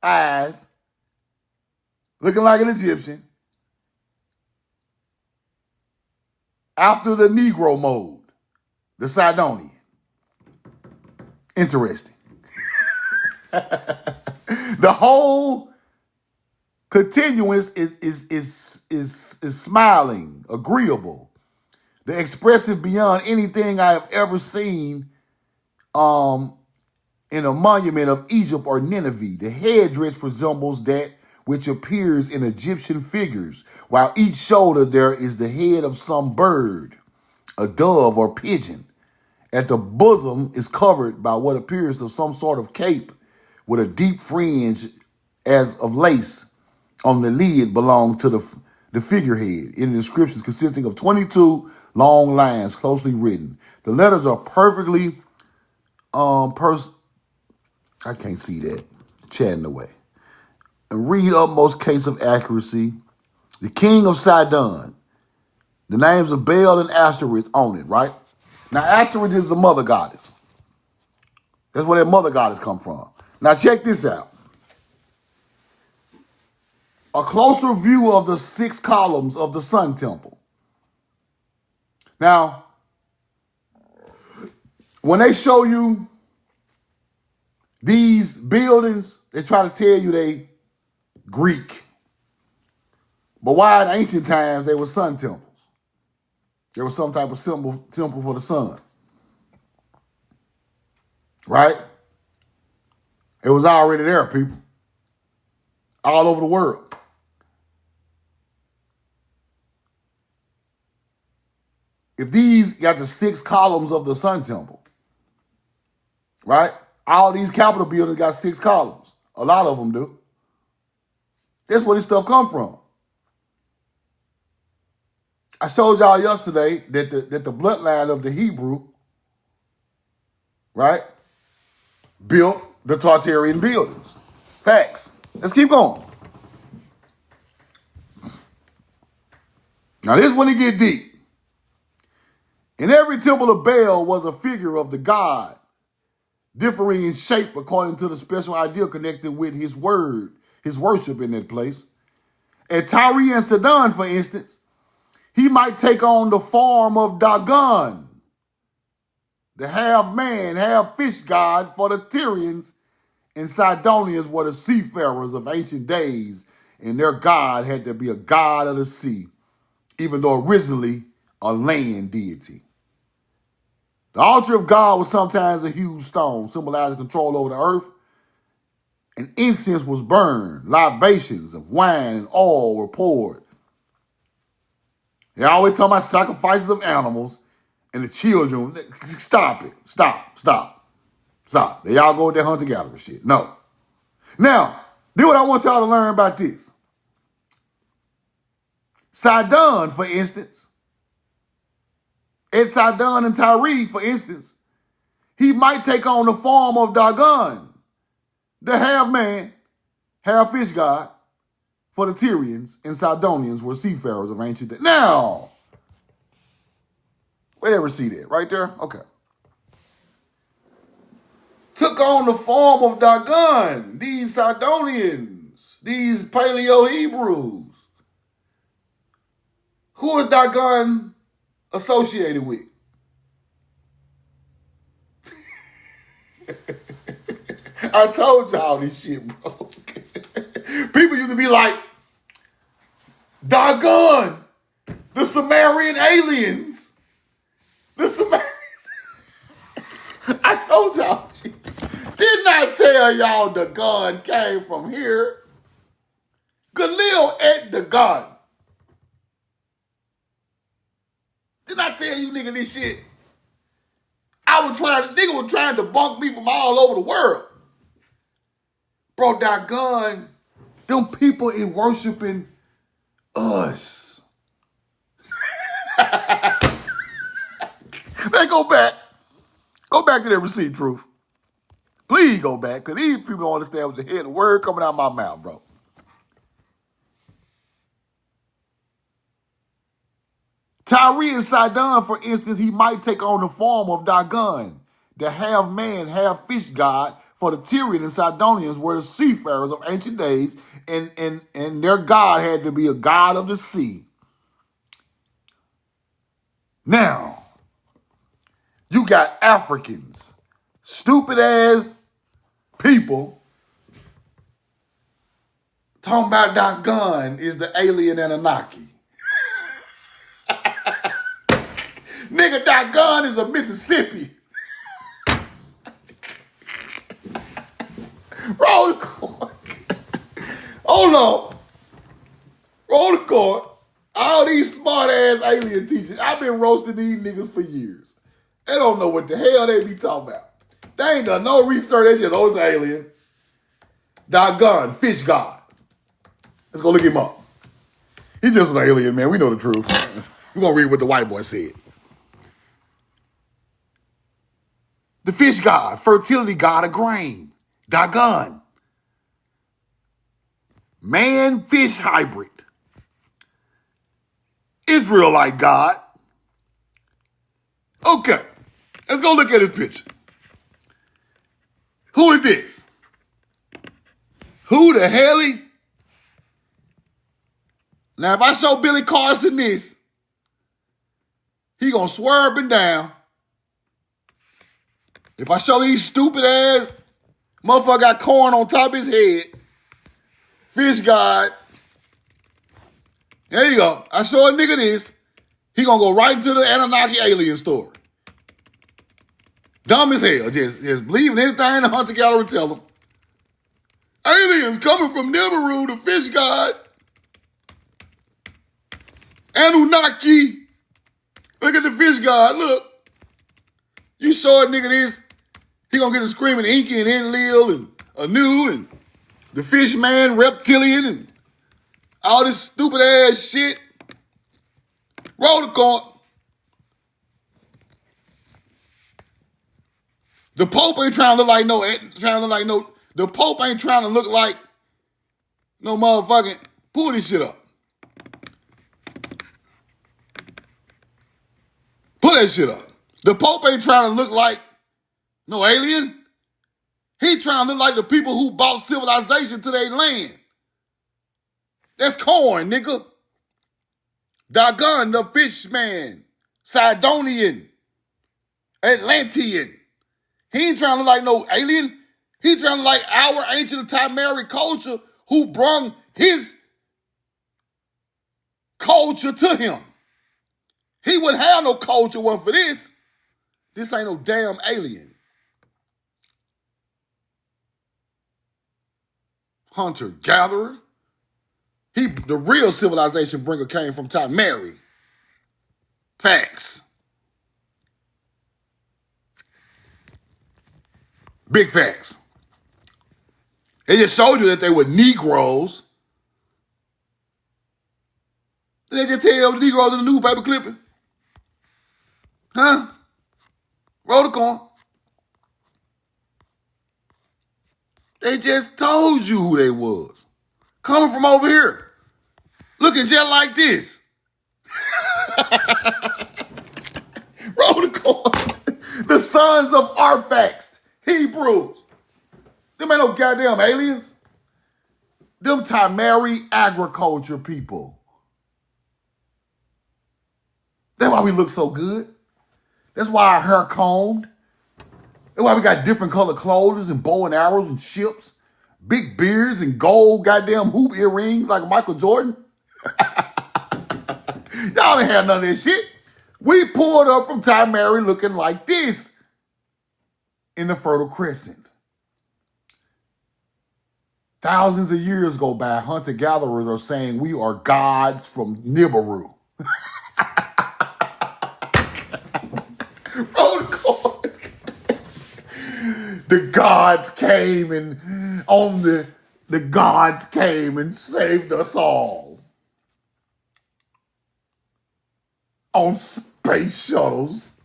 eyes, looking like an Egyptian. After the Negro mode, the Sidonian. Interesting. The whole continuance is smiling, agreeable. The expressive beyond anything I have ever seen in a monument of Egypt or Nineveh. The headdress resembles that which appears in Egyptian figures, while each shoulder there is the head of some bird, a dove or pigeon. At the bosom is covered by what appears to some sort of cape with a deep fringe as of lace on the lid belong to the figurehead in the inscriptions consisting of 22 long lines closely written. The letters are perfectly, I can't see that, chatting away. And read utmost case of accuracy. The king of Sidon. The names of Baal and Asterisk on it, right? Now, Asterisk is the mother goddess. That's where that mother goddess come from. Now, check this out. A closer view of the 6 columns of the Sun Temple. Now, when they show you these buildings, they try to tell you they Greek. But why in ancient times they were sun temples? There was some type of temple for the sun. Right? It was already there, people. All over the world. If these got the 6 columns of the Sun Temple, right? All these Capitol buildings got 6 columns. A lot of them do. That's where this stuff come from. I showed y'all yesterday that the bloodline of the Hebrew, right, built the Tartarian buildings. Facts. Let's keep going. Now this is when it get deep. In every temple of Baal was a figure of the god, differing in shape according to the special idea connected with his word, his worship in that place. At Tyre and Sidon, for instance, he might take on the form of Dagon, the half-man, half-fish god for the Tyrians, and Sidonians were the seafarers of ancient days, and their god had to be a god of the sea, even though originally a land deity. The altar of God was sometimes a huge stone, symbolizing control over the earth, and incense was burned. Libations of wine and oil were poured. They always talk about sacrifices of animals and the children. Stop it. Stop. They all go with their hunter-gatherer shit. No. Now, do what I want y'all to learn about this. Sidon, for instance, Sidon and Tyre, for instance, he might take on the form of Dagon, the half-man, half-fish god, for the Tyrians and Sidonians were seafarers of ancient days. Now, where ever see that? Right there? Okay. Took on the form of Dagon, these Sidonians, these Paleo-Hebrews. Who is Dagon associated with? I told y'all this shit, bro. People used to be like, Dagon, the Sumerian aliens. The Sumerians. I told y'all. Didn't I tell y'all Dagon came from here? Galil et Dagon. Didn't I tell you nigga this shit? Nigga was trying to bunk me from all over the world. Bro, Dagon, them people is worshiping us. Man, go back. Go back to that receipt, Truth. Please go back, because these people don't understand what the head of the word coming out of my mouth, bro. Tyre and Sidon, for instance, he might take on the form of Dagon, the half-man, half-fish god, for the Tyrian and Sidonians were the seafarers of ancient days, and their god had to be a god of the sea. Now, you got Africans, stupid-ass people, talking about Dagon is the alien Anunnaki. Nigga, Dagon is a Mississippi. Roll the court. Hold on. Roll the court. All these smart-ass alien teachers, I've been roasting these niggas for years. They don't know what the hell they be talking about. They ain't done no research. They just, it's an alien. Dagon, fish god. Let's go look him up. He's just an alien, man. We know the truth. We're going to read what the white boy said. The fish god, fertility god of grain. Dagon. Man-fish hybrid. Israelite god. Okay. Let's go look at his picture. Who is this? Who the hell he? Now, if I show Billy Carson this, he gonna swerve and down. If I show these stupid ass motherfucker got corn on top of his head, fish god. There you go. I show a nigga this, he gonna go right into the Anunnaki alien story. Dumb as hell. Just believing anything the hunter-gatherer tell him. Aliens coming from Nibiru, the fish god. Anunnaki. Look at the fish god. Look. You show a nigga this, he gonna get a screaming Inky and Enlil and Anu and the fish man, reptilian, and all this stupid ass shit. Roll the court. The Pope ain't trying to look like the Pope ain't trying to look like no motherfucking, pull this shit up. Pull that shit up. The Pope ain't trying to look like no alien. He trying to look like the people who brought civilization to their land. That's corn, nigga. Dagon, the fish man, Sidonian, Atlantean. He ain't trying to look like no alien. He trying to look like our ancient Timeric culture who brung his culture to him. He wouldn't have no culture one for this. This ain't no damn alien. Hunter-gatherer. The real civilization bringer came from Mary. Facts. Big facts. It just showed you that they were Negroes. Did they just tell you the Negroes in the newspaper clipping? Huh? Roll the corn. They just told you who they was. Coming from over here. Looking just like this. Roll the corn. The sons of Arphaxad, Hebrews. Them ain't no goddamn aliens. Them Tamari agriculture people. That's why we look so good. That's why our hair combed. That's why we got different color clothes and bow and arrows and ships. Big beards and gold goddamn hoop earrings like Michael Jordan. Y'all didn't have none of this shit. We pulled up from Tamari looking like this in the Fertile Crescent. Thousands of years go by, hunter-gatherers are saying we are gods from Nibiru. Roll the corn. The gods came the gods came and saved us all. On space shuttles.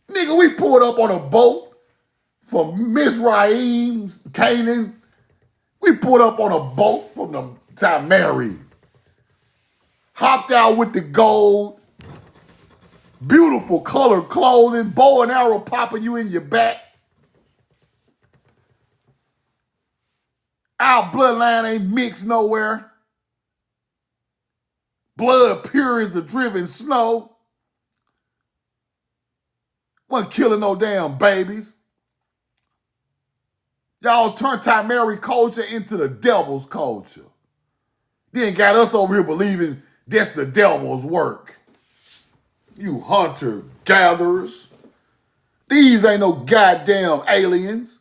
Nigga, we pulled up on a boat from Mizraim, Canaan. We pulled up on a boat from the Tamari. Hopped out with the gold. Beautiful colored clothing. Bow and arrow popping you in your back. Our bloodline ain't mixed nowhere. Blood pure as the driven snow. Wasn't killing no damn babies. Y'all turned Tamari culture into the devil's culture. Then got us over here believing that's the devil's work. You hunter-gatherers. These ain't no goddamn aliens.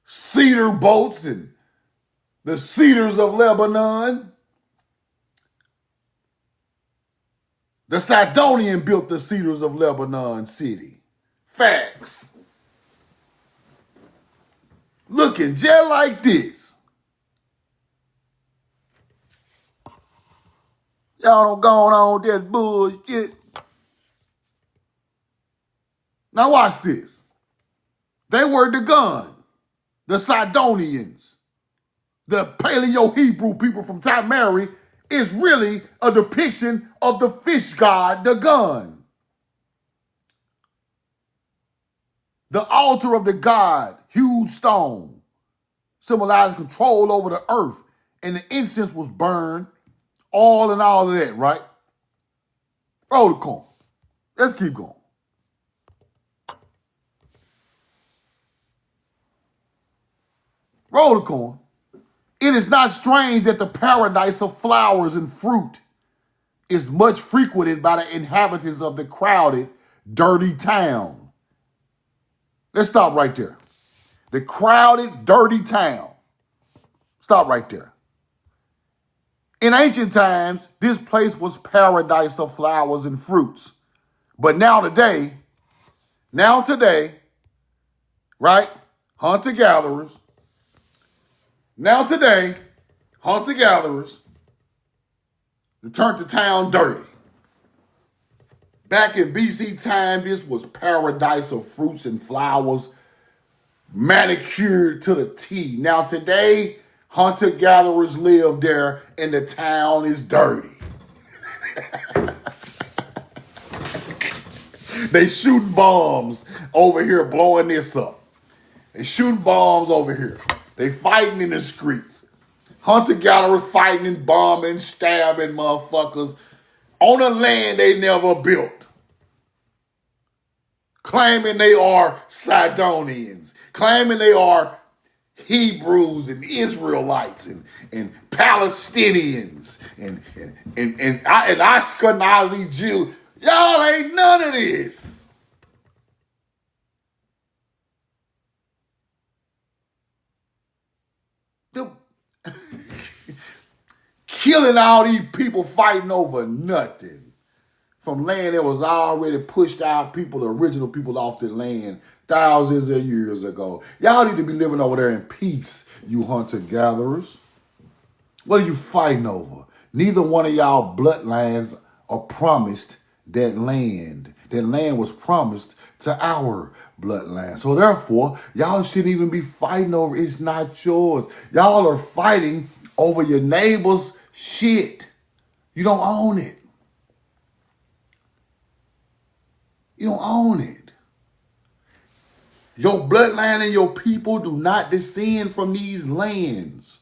Cedar boats and the cedars of Lebanon. The Sidonian built the cedars of Lebanon city. Facts. Looking just like this. Y'all don't go on that bullshit. Now watch this. They were the gun. The Sidonians. The Paleo-Hebrew people from Tamari is really a depiction of the fish god, the gun. The altar of the god, huge stone, symbolized control over the earth, and the incense was burned, all and all of that, right? Roll the corn. Let's keep going. Roll the corn. It is not strange that the paradise of flowers and fruit is much frequented by the inhabitants of the crowded, dirty town. Let's stop right there. The crowded, dirty town. Stop right there. In ancient times, this place was paradise of flowers and fruits. But now today, right? Hunter-gatherers. Now today, hunter-gatherers, they turned the town dirty. Back in BC time, this was paradise of fruits and flowers, manicured to the T. Now today, hunter-gatherers live there and the town is dirty. They shooting bombs over here, blowing this up. They shooting bombs over here. They fighting in the streets. Hunter-gatherers fighting and bombing, stabbing motherfuckers on a land they never built. Claiming they are Sidonians. Claiming they are Hebrews and Israelites and Palestinians and Ashkenazi Jews. Y'all ain't none of this. The, killing all these people fighting over nothing. From land that was already pushed out people, the original people off the land thousands of years ago. Y'all need to be living over there in peace, you hunter-gatherers. What are you fighting over? Neither one of y'all bloodlines are promised that land. That land was promised to our bloodline. So therefore, y'all shouldn't even be fighting over it. It's not yours. Y'all are fighting over your neighbor's shit. You don't own it. You don't own it. Your bloodline and your people do not descend from these lands.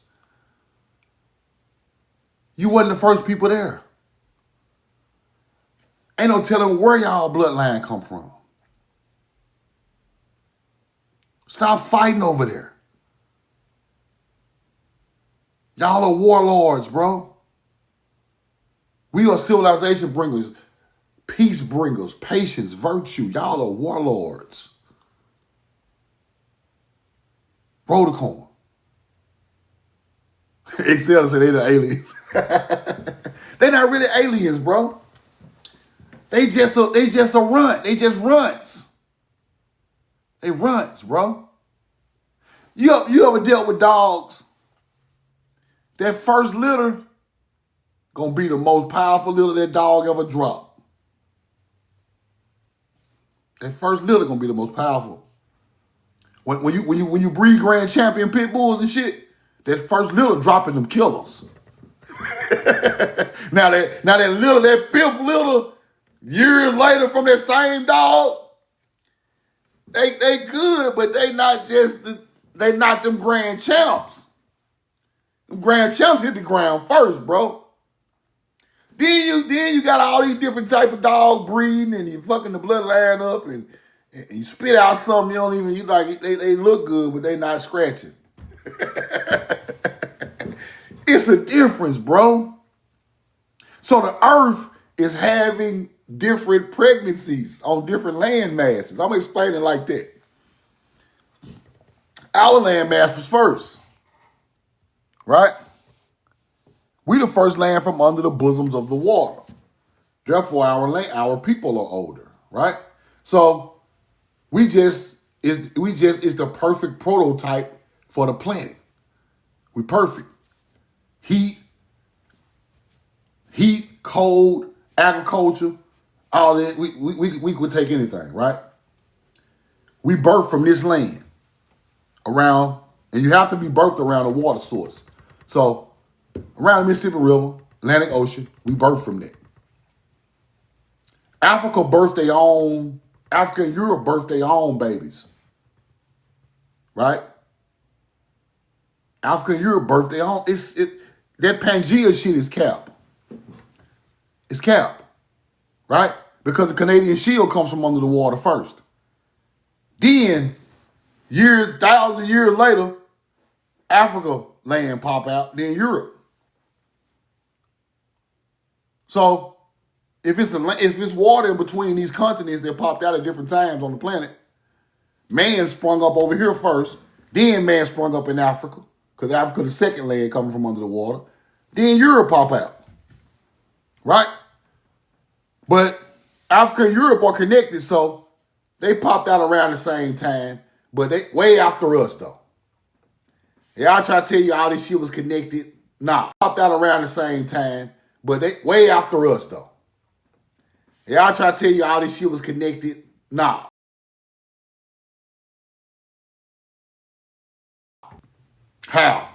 You wasn't the first people there. Ain't no telling where y'all bloodline come from. Stop fighting over there. Y'all are warlords, bro. We are civilization bringers, peace bringers, patience, virtue. Y'all are warlords. Roll the corn. Excel said they're the aliens. They're not really aliens, bro. They just a runt. They just runts. They runts, bro. You ever dealt with dogs? That first litter gonna be the most powerful litter that dog ever dropped. That first litter gonna be the most powerful. When you breed grand champion pit bulls and shit, that first litter dropping them killers. now that fifth litter, years later from that same dog, they good, but they not them grand champs. Them grand champs hit the ground first, bro. Then you got all these different type of dogs breeding, and you fucking the bloodline up, and you spit out something you like. They look good, but they not scratching. It's a difference, bro. So the earth is having different pregnancies on different land masses. I'm explaining it like that. Our land mass was first, right? We the first land from under the bosoms of the water. Therefore, our people are older, right? So we just is the perfect prototype for the planet. We perfect. Heat, cold, agriculture, all that. We could take anything, right? We birthed from this land around, and you have to be birthed around a water source. So around the Mississippi River, Atlantic Ocean, we birthed from that. Africa and Europe birthed their own babies, right? Africa and Europe birthed their own. That Pangea shit is cap. It's cap, right? Because the Canadian Shield comes from under the water first. Then, thousands of years later, Africa land pop out, then Europe. So, if it's water in between these continents that popped out at different times on the planet, man sprung up over here first, then man sprung up in Africa, because Africa the second land coming from under the water, then Europe pop out. Right? But Africa and Europe are connected, so they popped out around the same time, but they way after us, though. Y'all try to tell you all this shit was connected. Nah, popped out around the same time, but they way after us, though. Y'all try to tell you all this shit was connected. Nah. How?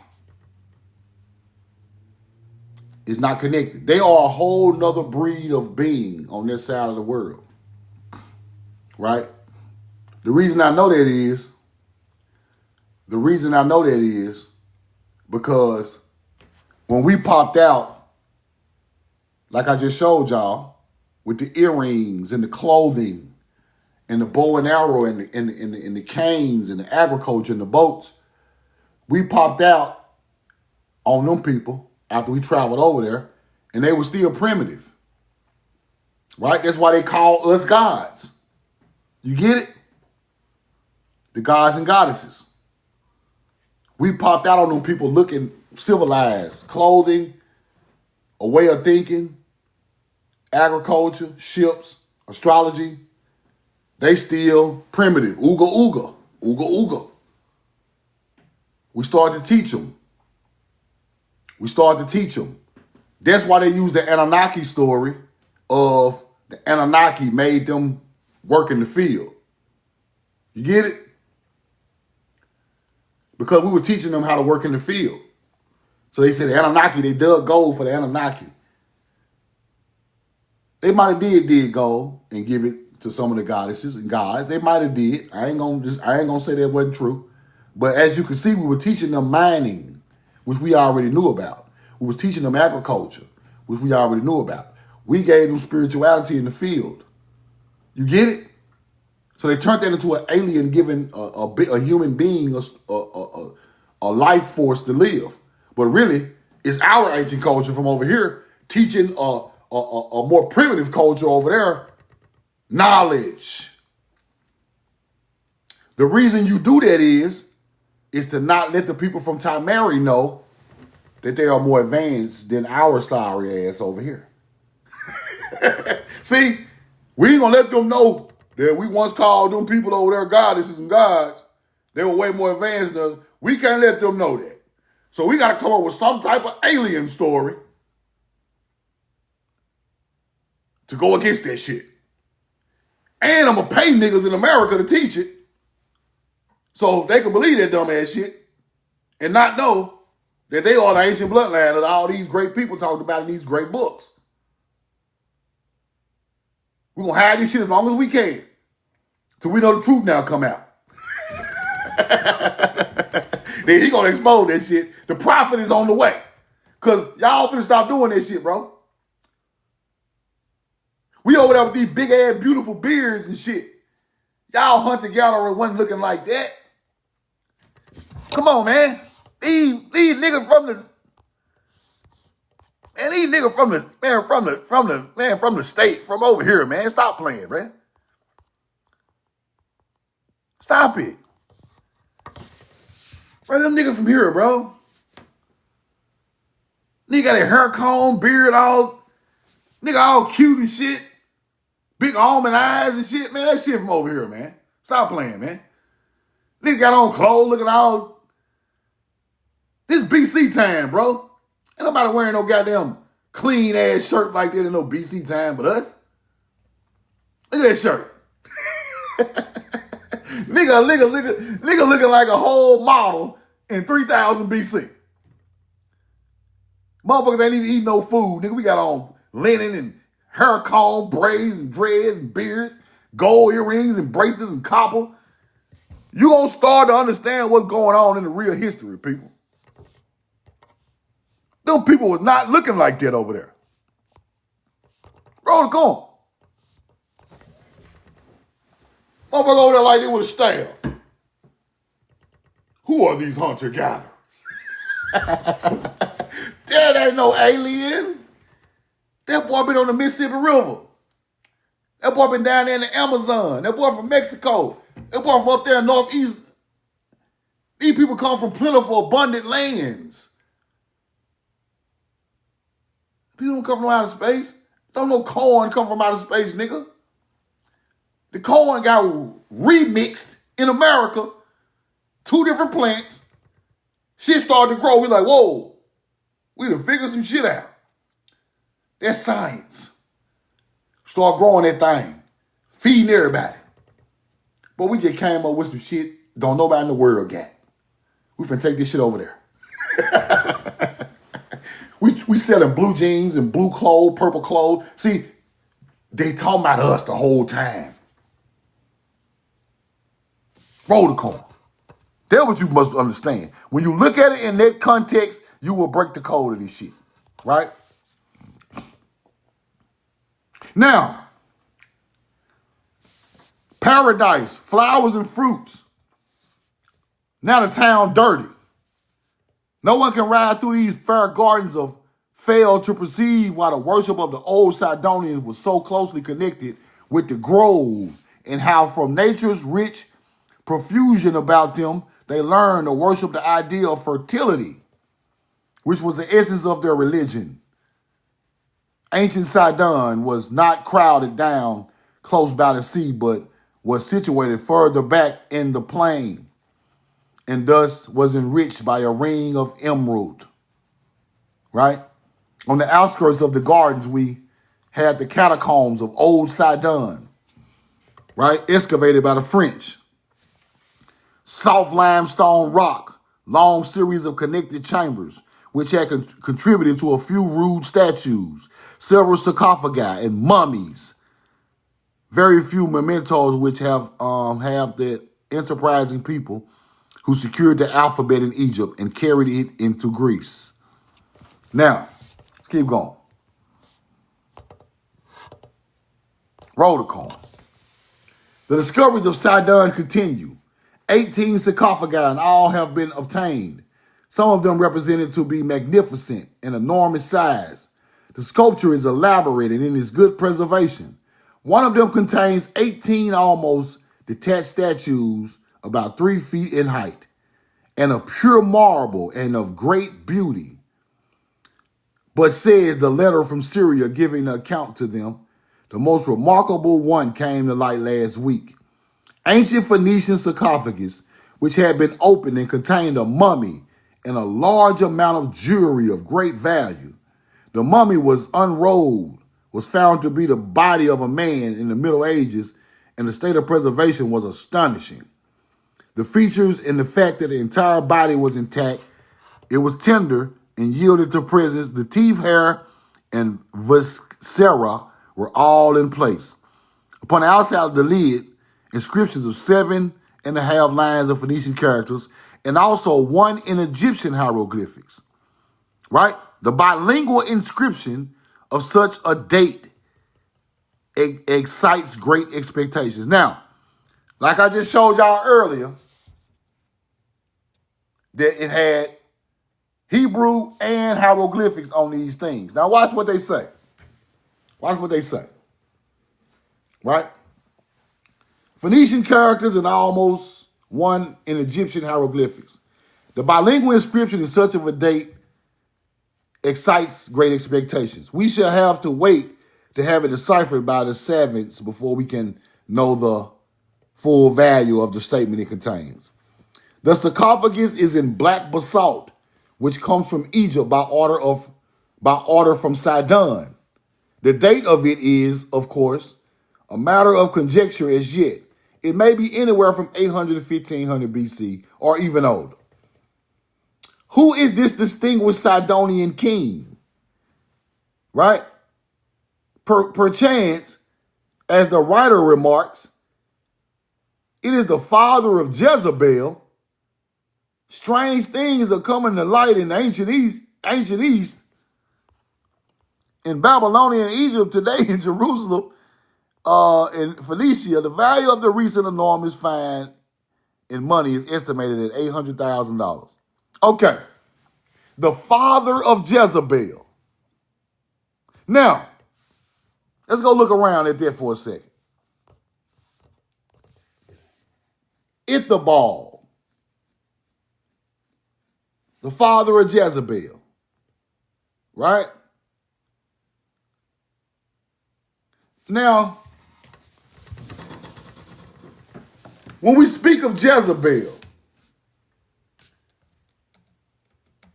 It's not connected. They are a whole nother breed of being on this side of the world. Right? The reason I know that is because when we popped out, like I just showed y'all, with the earrings and the clothing and the bow and arrow and the canes and the agriculture and the boats, We popped out on them people after we traveled over there, and they were still primitive. Right? That's why they call us gods. You get it? The gods and goddesses. We popped out on them people looking civilized. Clothing, a way of thinking, agriculture, ships, astrology. They still primitive. Ooga, ooga. Ooga, ooga. We started to teach them. That's why they use the Anunnaki story of the Anunnaki made them work in the field. You get it? Because we were teaching them how to work in the field. So they said the Anunnaki, they dug gold for the Anunnaki. They might have dig gold and give it to some of the goddesses and gods. They might have did. I ain't gonna say that wasn't true. But as you can see, we were teaching them mining, which we already knew about. We was teaching them agriculture, which we already knew about. We gave them spirituality in the field. You get it? So they turned that into an alien giving a human being a life force to live. But really, it's our ancient culture from over here teaching a more primitive culture over there knowledge. The reason you do that is to not let the people from Timeri know that they are more advanced than our sorry ass over here. See, we ain't gonna let them know that we once called them people over there goddesses and gods. They were way more advanced than us. We can't let them know that. So we gotta come up with some type of alien story to go against that shit. And I'm gonna pay niggas in America to teach it so they can believe that dumb ass shit and not know that they are the ancient bloodline that all these great people talked about in these great books. We're gonna hide this shit as long as we can till we know the truth now come out. Then he gonna expose that shit. The prophet is on the way. Cause y'all finna stop doing that shit, bro. We over there with these big ass beautiful beards and shit. Y'all hunter-gatherer wasn't looking like that. Come on, man. These niggas from the state, from over here, man. Stop playing, man. Stop it. Bro, them niggas from here, bro. Nigga got a hair comb, beard all cute and shit. Big almond eyes and shit. Man, that shit from over here, man. Stop playing, man. Nigga got on clothes looking all... This BC time, bro. Ain't nobody wearing no goddamn clean ass shirt like that in no BC time but us. Look at that shirt. nigga looking like a whole model in 3000 BC. Motherfuckers ain't even eating no food. Nigga, we got on linen and hair comb, braids and dreads and beards, gold earrings and bracelets and copper. You gonna start to understand what's going on in the real history, people. Them people was not looking like that over there. Roll the corn. Motherfucker over there like they with a staff. Who are these hunter-gatherers? That ain't no alien. That boy been on the Mississippi River. That boy been down there in the Amazon. That boy from Mexico. That boy from up there in Northeast. These people come from plentiful, abundant lands. People don't come from outer space. Don't no corn come from outer space, nigga. The corn got remixed in America. 2 different plants. Shit started to grow. We like, whoa. We done figured some shit out. That's science. Start growing that thing. Feeding everybody. But we just came up with some shit don't nobody in the world got. We finna take this shit over there. We selling blue jeans and blue clothes, purple clothes. See, they talking about us the whole time. Roll the corn. That's what you must understand. When you look at it in that context, you will break the code of this shit, right? Now, paradise, flowers and fruits. Now the town dirty. No one can ride through these fair gardens of fail to perceive why the worship of the old Sidonians was so closely connected with the grove, and how from nature's rich profusion about them, they learned to worship the idea of fertility, which was the essence of their religion. Ancient Sidon was not crowded down close by the sea, but was situated further back in the plain, and thus was enriched by a ring of emerald, right? On the outskirts of the gardens, we had the catacombs of Old Sidon, right? Excavated by the French. Soft limestone rock, long series of connected chambers, which had contributed to a few rude statues, several sarcophagi and mummies. Very few mementos which have that enterprising people who secured the alphabet in Egypt and carried it into Greece. Now, let's keep going. Roll the call. The discoveries of Sidon continue. 18 sarcophagi and all have been obtained. Some of them represented to be magnificent and enormous size. The sculpture is elaborate and in its good preservation. One of them contains 18 almost detached statues about 3 feet in height, and of pure marble and of great beauty. But says the letter from Syria giving an account to them, the most remarkable one came to light last week. Ancient Phoenician sarcophagus, which had been opened and contained a mummy and a large amount of jewelry of great value. The mummy was unrolled, was found to be the body of a man in the Middle Ages, and the state of preservation was astonishing. The features and the fact that the entire body was intact, it was tender and yielded to presence. The teeth, hair, and viscera were all in place. Upon the outside of the lid, inscriptions of 7.5 lines of Phoenician characters, and also one in Egyptian hieroglyphics, right? The bilingual inscription of such a date excites great expectations. Now, like I just showed y'all earlier, that it had Hebrew and hieroglyphics on these things. Now watch what they say. Watch what they say. Right? Phoenician characters and almost one in Egyptian hieroglyphics. The bilingual inscription in such of a date excites great expectations. We shall have to wait to have it deciphered by the savants before we can know the full value of the statement it contains. The sarcophagus is in black basalt, which comes from Egypt by order from Sidon. The date of it is, of course, a matter of conjecture as yet. It may be anywhere from 800 to 1500 BC or even older. Who is this distinguished Sidonian king? Right? Perchance, as the writer remarks, it is the father of Jezebel. Strange things are coming to light in the ancient East, in Babylonia and Egypt today, in Jerusalem, in Phoenicia. The value of the recent enormous find in money is estimated at $800,000. Okay, the father of Jezebel. Now, let's go look around at that for a second. Ithabal, the father of Jezebel, right? Now, when we speak of Jezebel,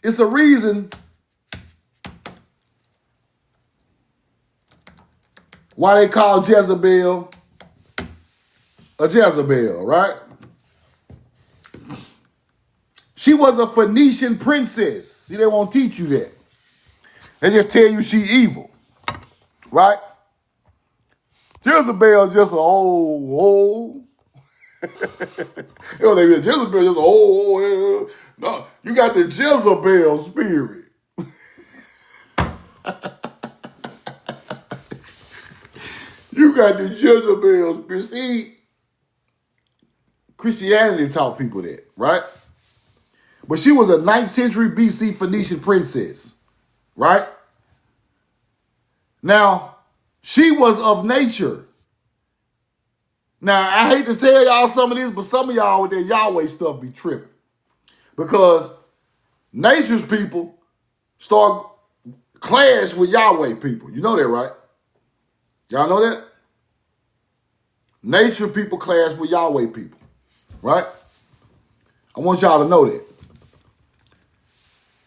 it's a reason why they call Jezebel a Jezebel, right? She was a Phoenician princess. See, they won't teach you that. They just tell you she evil, right? Jezebel just an old. Jezebel just an old. No, you got the Jezebel spirit. You got the Jezebel spirit. See, Christianity taught people that, right? But she was a 9th century BC Phoenician princess, right? Now, she was of nature. Now, I hate to tell y'all some of this, but some of y'all with their Yahweh stuff be tripping. Because nature's people start clash with Yahweh people. You know that, right? Y'all know that? Nature people clash with Yahweh people, right? I want y'all to know that.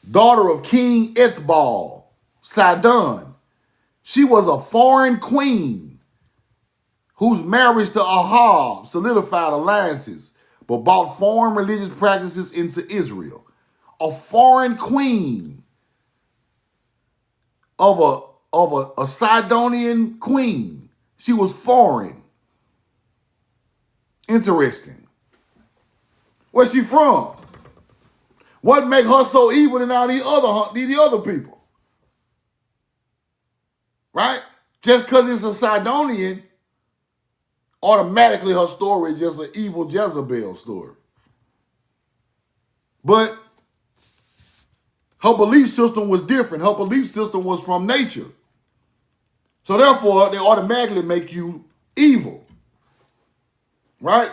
Daughter of King Ethbal, Sidon. She was a foreign queen whose marriage to Ahab solidified alliances, but brought foreign religious practices into Israel. A foreign queen of a Sidonian queen. She was foreign. Interesting. Where's she from? What make her so evil than all these other people? Right? Just because it's a Sidonian, automatically her story is just an evil Jezebel story. But her belief system was different. Her belief system was from nature. So therefore, they automatically make you evil. Right?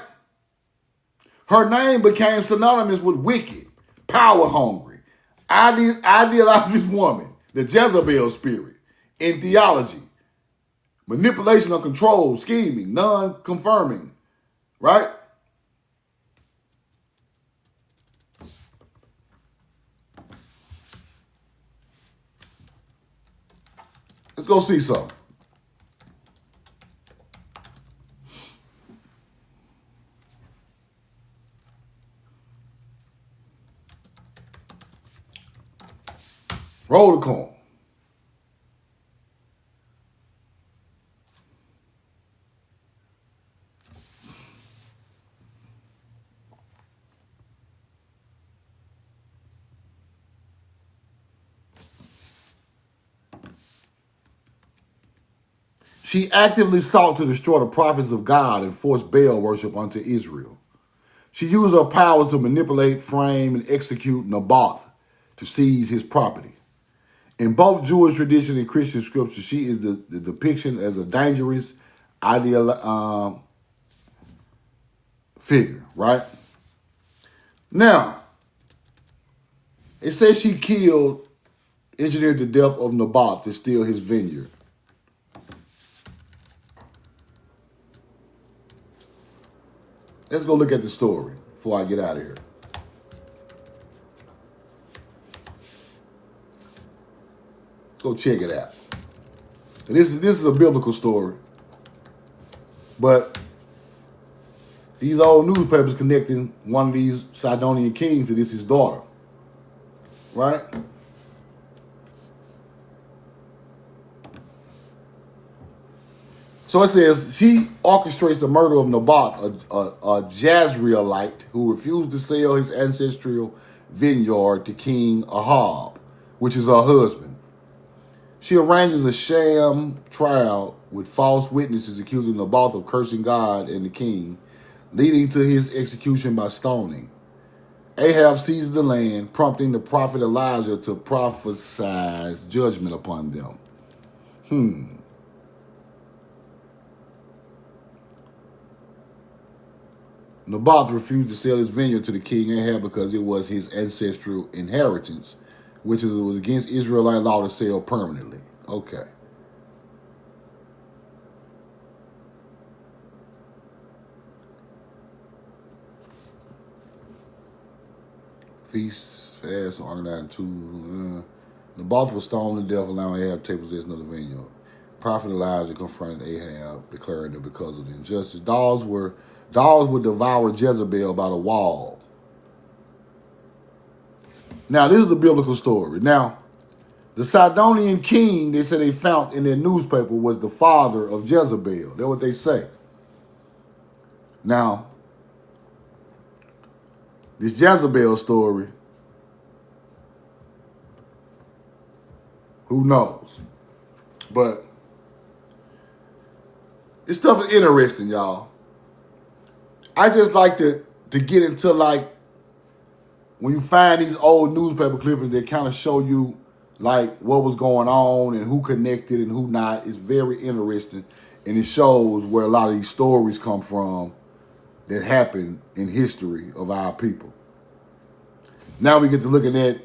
Her name became synonymous with wicked, power-hungry, idealized woman, the Jezebel spirit, in theology, manipulation of control, scheming, non-confirming, right? Let's go see something. Roll the coin. She actively sought to destroy the prophets of God and force Baal worship unto Israel. She used her powers to manipulate, frame, and execute Naboth to seize his property. In both Jewish tradition and Christian scripture, she is the depiction as a dangerous ideal figure, right? Now, it says she engineered the death of Naboth to steal his vineyard. Let's go look at the story before I get out of here. Go check it out. And this is a biblical story, but these old newspapers connecting one of these Sidonian kings to his daughter, right? So it says she orchestrates the murder of Naboth, a Jezreelite who refused to sell his ancestral vineyard to King Ahab, which is her husband. She arranges a sham trial with false witnesses accusing Naboth of cursing God and the king, leading to his execution by stoning. Ahab seizes the land, prompting the prophet Elijah to prophesy judgment upon them. Naboth refused to sell his vineyard to the king Ahab because it was his ancestral inheritance, which was against Israelite law to sell permanently. Okay. Feast, fast, Arnine 2. Naboth was stoned to death, allowing Ahab to take possession of the vineyard. Prophet Elijah confronted Ahab, declaring that because of the injustice, dogs would devour Jezebel by the wall. Now, this is a biblical story. Now, the Sidonian king, they said they found in their newspaper, was the father of Jezebel. That's what they say. Now, this Jezebel story, who knows? But this stuff is interesting, y'all. I just like to get into like when you find these old newspaper clippings that kind of show you like what was going on and who connected and who not, it's very interesting. And it shows where a lot of these stories come from that happened in history of our people. Now we get to looking at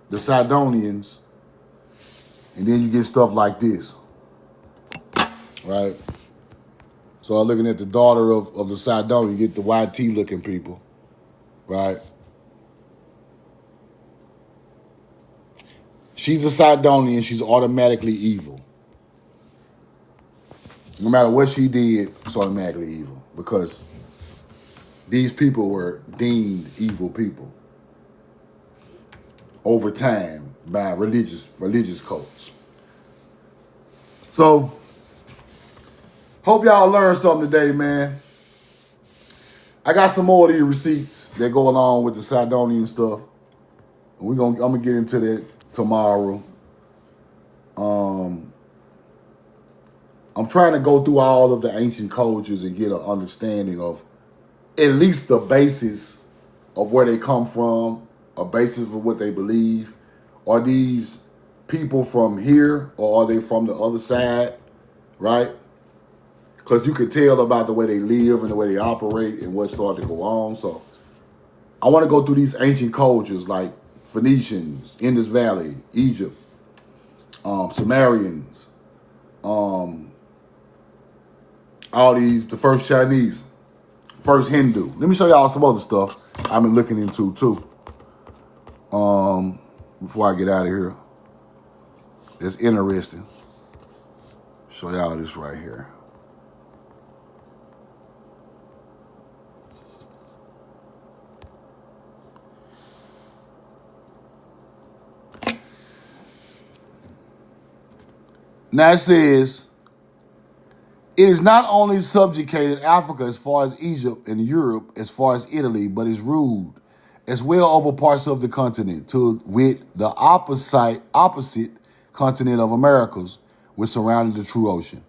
the Sidonians, and then you get stuff like this, right? So I'm looking at the daughter of the Sidonian, you get the YT looking people, right? She's a Sidonian, she's automatically evil. No matter what she did, it's automatically evil because these people were deemed evil people over time by religious cults. So, hope y'all learned something today, man. I got some more of these receipts that go along with the Sidonian stuff. I'm gonna get into that tomorrow. I'm trying to go through all of the ancient cultures and get an understanding of at least the basis of where they come from, a basis of what they believe. Are these people from here or are they from the other side, right? Because you can tell about the way they live and the way they operate and what started to go on. So I want to go through these ancient cultures like Phoenicians, Indus Valley, Egypt, Sumerians, all these, the first Chinese, first Hindu. Let me show y'all some other stuff I've been looking into too. Before I get out of here. It's interesting. Show y'all this right here. Now it says, it is not only subjugated Africa as far as Egypt and Europe as far as Italy, but is ruled as well over parts of the continent, to wit the opposite continent of Americas, which surrounded the true ocean.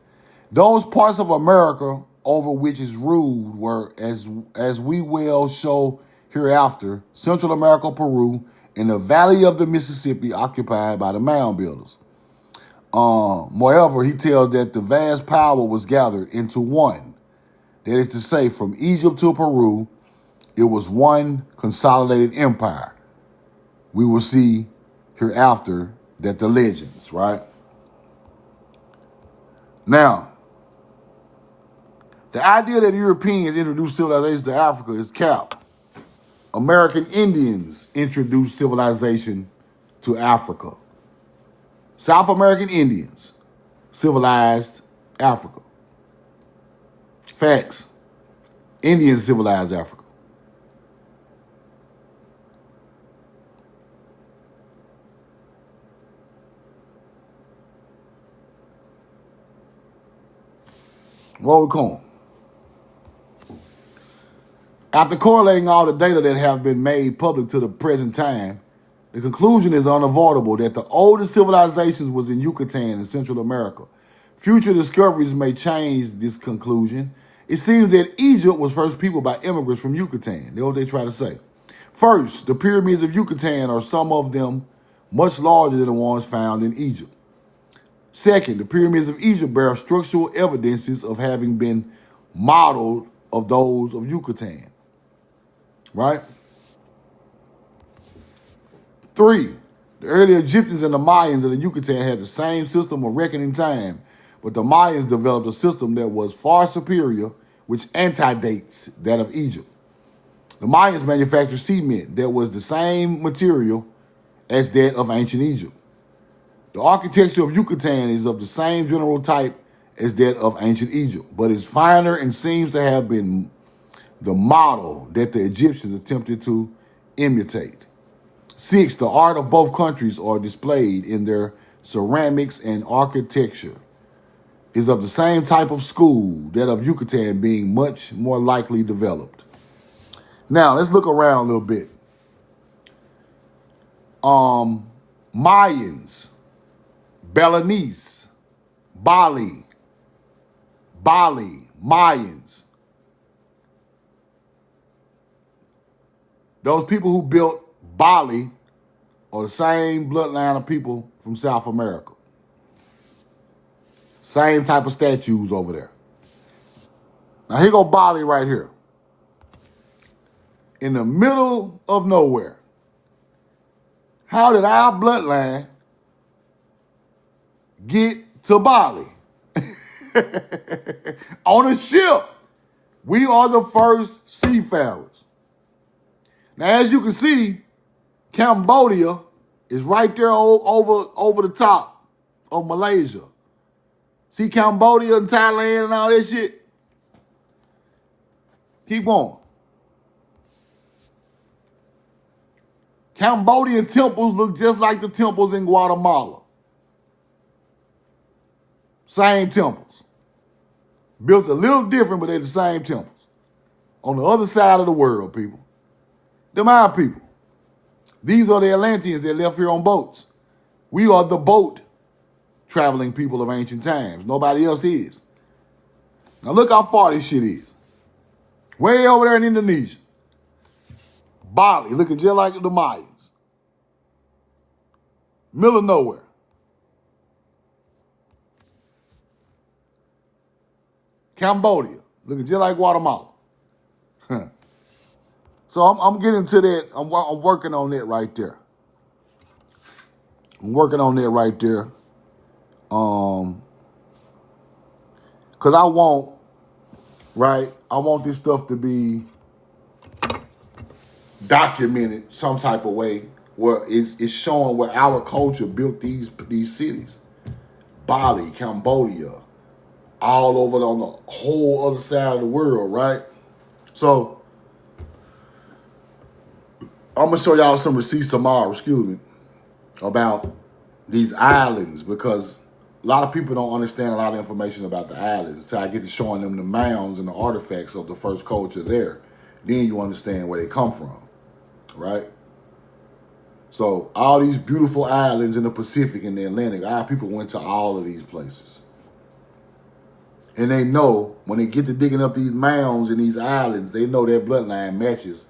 Those parts of America over which is ruled were, as we will show hereafter, Central America, Peru, and the valley of the Mississippi occupied by the mound builders. Moreover, he tells that the vast power was gathered into one. That is to say, from Egypt to Peru, it was one consolidated empire. We will see hereafter that the legends, right? Now, the idea that Europeans introduced civilization to Africa is cap. American Indians introduced civilization to Africa. South American Indians civilized Africa. Facts. Indians civilized Africa. Roll the coin. After correlating all the data that have been made public to the present time, the conclusion is unavoidable that the oldest civilizations was in Yucatan and Central America. Future discoveries may change this conclusion. It seems that Egypt was first peopled by immigrants from Yucatan. That's what they try to say. First, the pyramids of Yucatan are some of them much larger than the ones found in Egypt. Second, the pyramids of Egypt bear structural evidences of having been modeled of those of Yucatan. Right? 3, the early Egyptians and the Mayans of the Yucatan had the same system of reckoning time, but the Mayans developed a system that was far superior, which antedates that of Egypt. The Mayans manufactured cement that was the same material as that of ancient Egypt. The architecture of Yucatan is of the same general type as that of ancient Egypt, but is finer and seems to have been the model that the Egyptians attempted to imitate. 6, the art of both countries are displayed in their ceramics and architecture is of the same type of school, that of Yucatan being much more likely developed. Now, let's look around a little bit. Mayans, Balinese, Bali, Mayans. Those people who built Bali are the same bloodline of people from South America. Same type of statues over there. Now here go Bali right here. In the middle of nowhere. How did our bloodline get to Bali? On a ship. We are the first seafarers. Now, as you can see, Cambodia is right there over the top of Malaysia. See Cambodia and Thailand and all that shit? Keep going. Cambodian temples look just like the temples in Guatemala. Same temples. Built a little different, but they're the same temples. On the other side of the world, people. Them our people. These are the Atlanteans that left here on boats. We are the boat traveling people of ancient times. Nobody else is. Now look how far this shit is. Way over there in Indonesia. Bali, looking just like the Mayans. Middle of nowhere. Cambodia, looking just like Guatemala. So I'm getting to that. I'm working on that right there. I'm working on that right there. Because I want this stuff to be documented some type of way where it's showing where our culture built these cities. Bali, Cambodia, all over on the whole other side of the world, right? So I'm gonna show y'all some receipts tomorrow, about these islands, because a lot of people don't understand a lot of information about the islands until I get to showing them the mounds and the artifacts of the first culture there. Then you understand where they come from, right? So all these beautiful islands in the Pacific and the Atlantic, our people went to all of these places. And they know when they get to digging up these mounds and these islands, they know their bloodline matches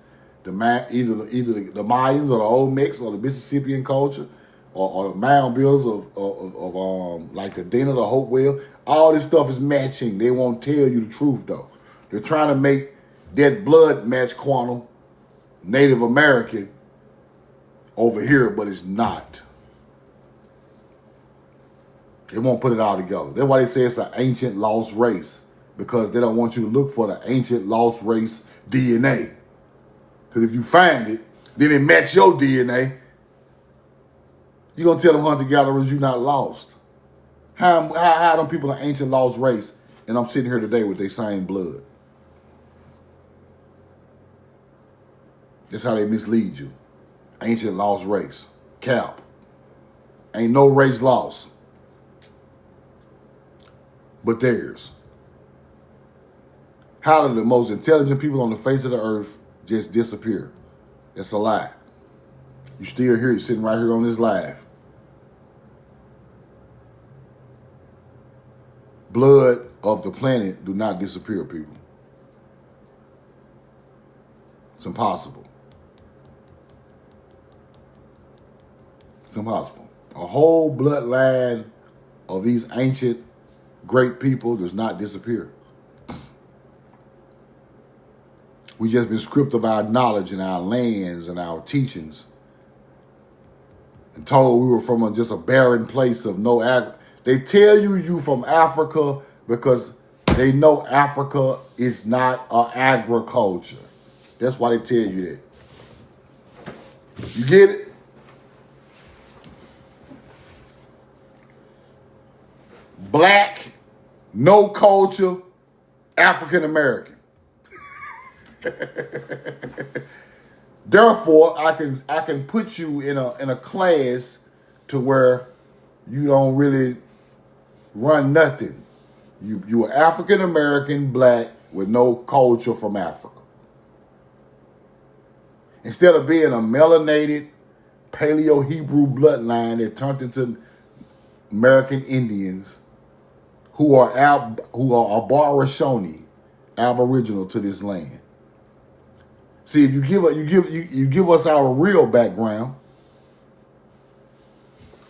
either the Mayans or the Olmecs or the Mississippian culture or the mound builders of like the Dana, the Hopewell. All this stuff is matching. They won't tell you the truth though. They're trying to make that blood match quantum Native American over here, but it's not. They won't put it all together. That's why they say it's an ancient lost race, because they don't want you to look for the ancient lost race DNA. Because if you find it, then it match your DNA, you're going to tell them hunter-gatherers you're not lost. How them people an ancient lost race, and I'm sitting here today with their same blood? That's how they mislead you. Ancient lost race. Cap. Ain't no race lost but theirs. How do the most intelligent people on the face of the earth just disappear? That's a lie. You still here, you're sitting right here on this live. Blood of the planet do not disappear, people. It's impossible. It's impossible. A whole bloodline of these ancient great people does not disappear. We just been stripped of our knowledge and our lands and our teachings and told we were from just a barren place of no They tell you from Africa because they know Africa is not agriculture. That's why they tell you that. You get it? Black, no culture, African American. Therefore, I can put you in a class to where you don't really run nothing. You are African American, black, with no culture from Africa. Instead of being a melanated Paleo-Hebrew bloodline that turned into American Indians who are Aborigine, aboriginal to this land. See, if you give us our real background,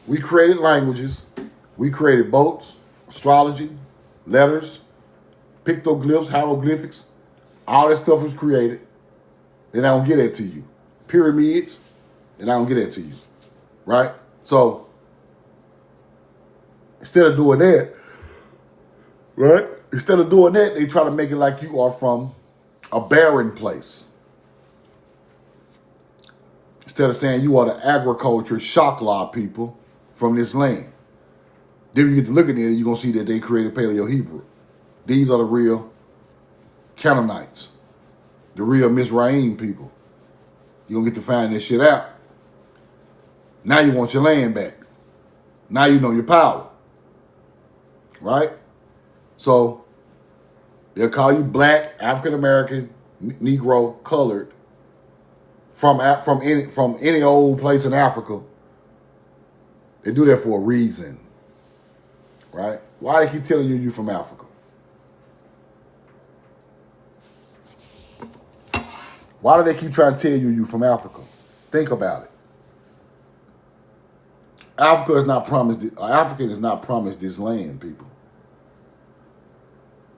we created languages, we created boats, astrology, letters, pictoglyphs, hieroglyphics, all that stuff was created. Then I don't get that to you. Pyramids, then I don't get that to you. Right? So instead of doing that, right? Instead of doing that, they try to make it like you are from a barren place. Instead of saying you are the agriculture Shakla people from this land. Then when you get to looking at it, you're going to see that they created Paleo-Hebrew. These are the real Canaanites, the real Mizraim people. You're going to get to find this shit out. Now you want your land back. Now you know your power. Right? So they'll call you black, African American, Negro, colored from any old place in Africa. They do that for a reason. Right? Why they keep telling you from Africa? Why do they keep trying to tell you from Africa? Think about it. African is not promised this land, people.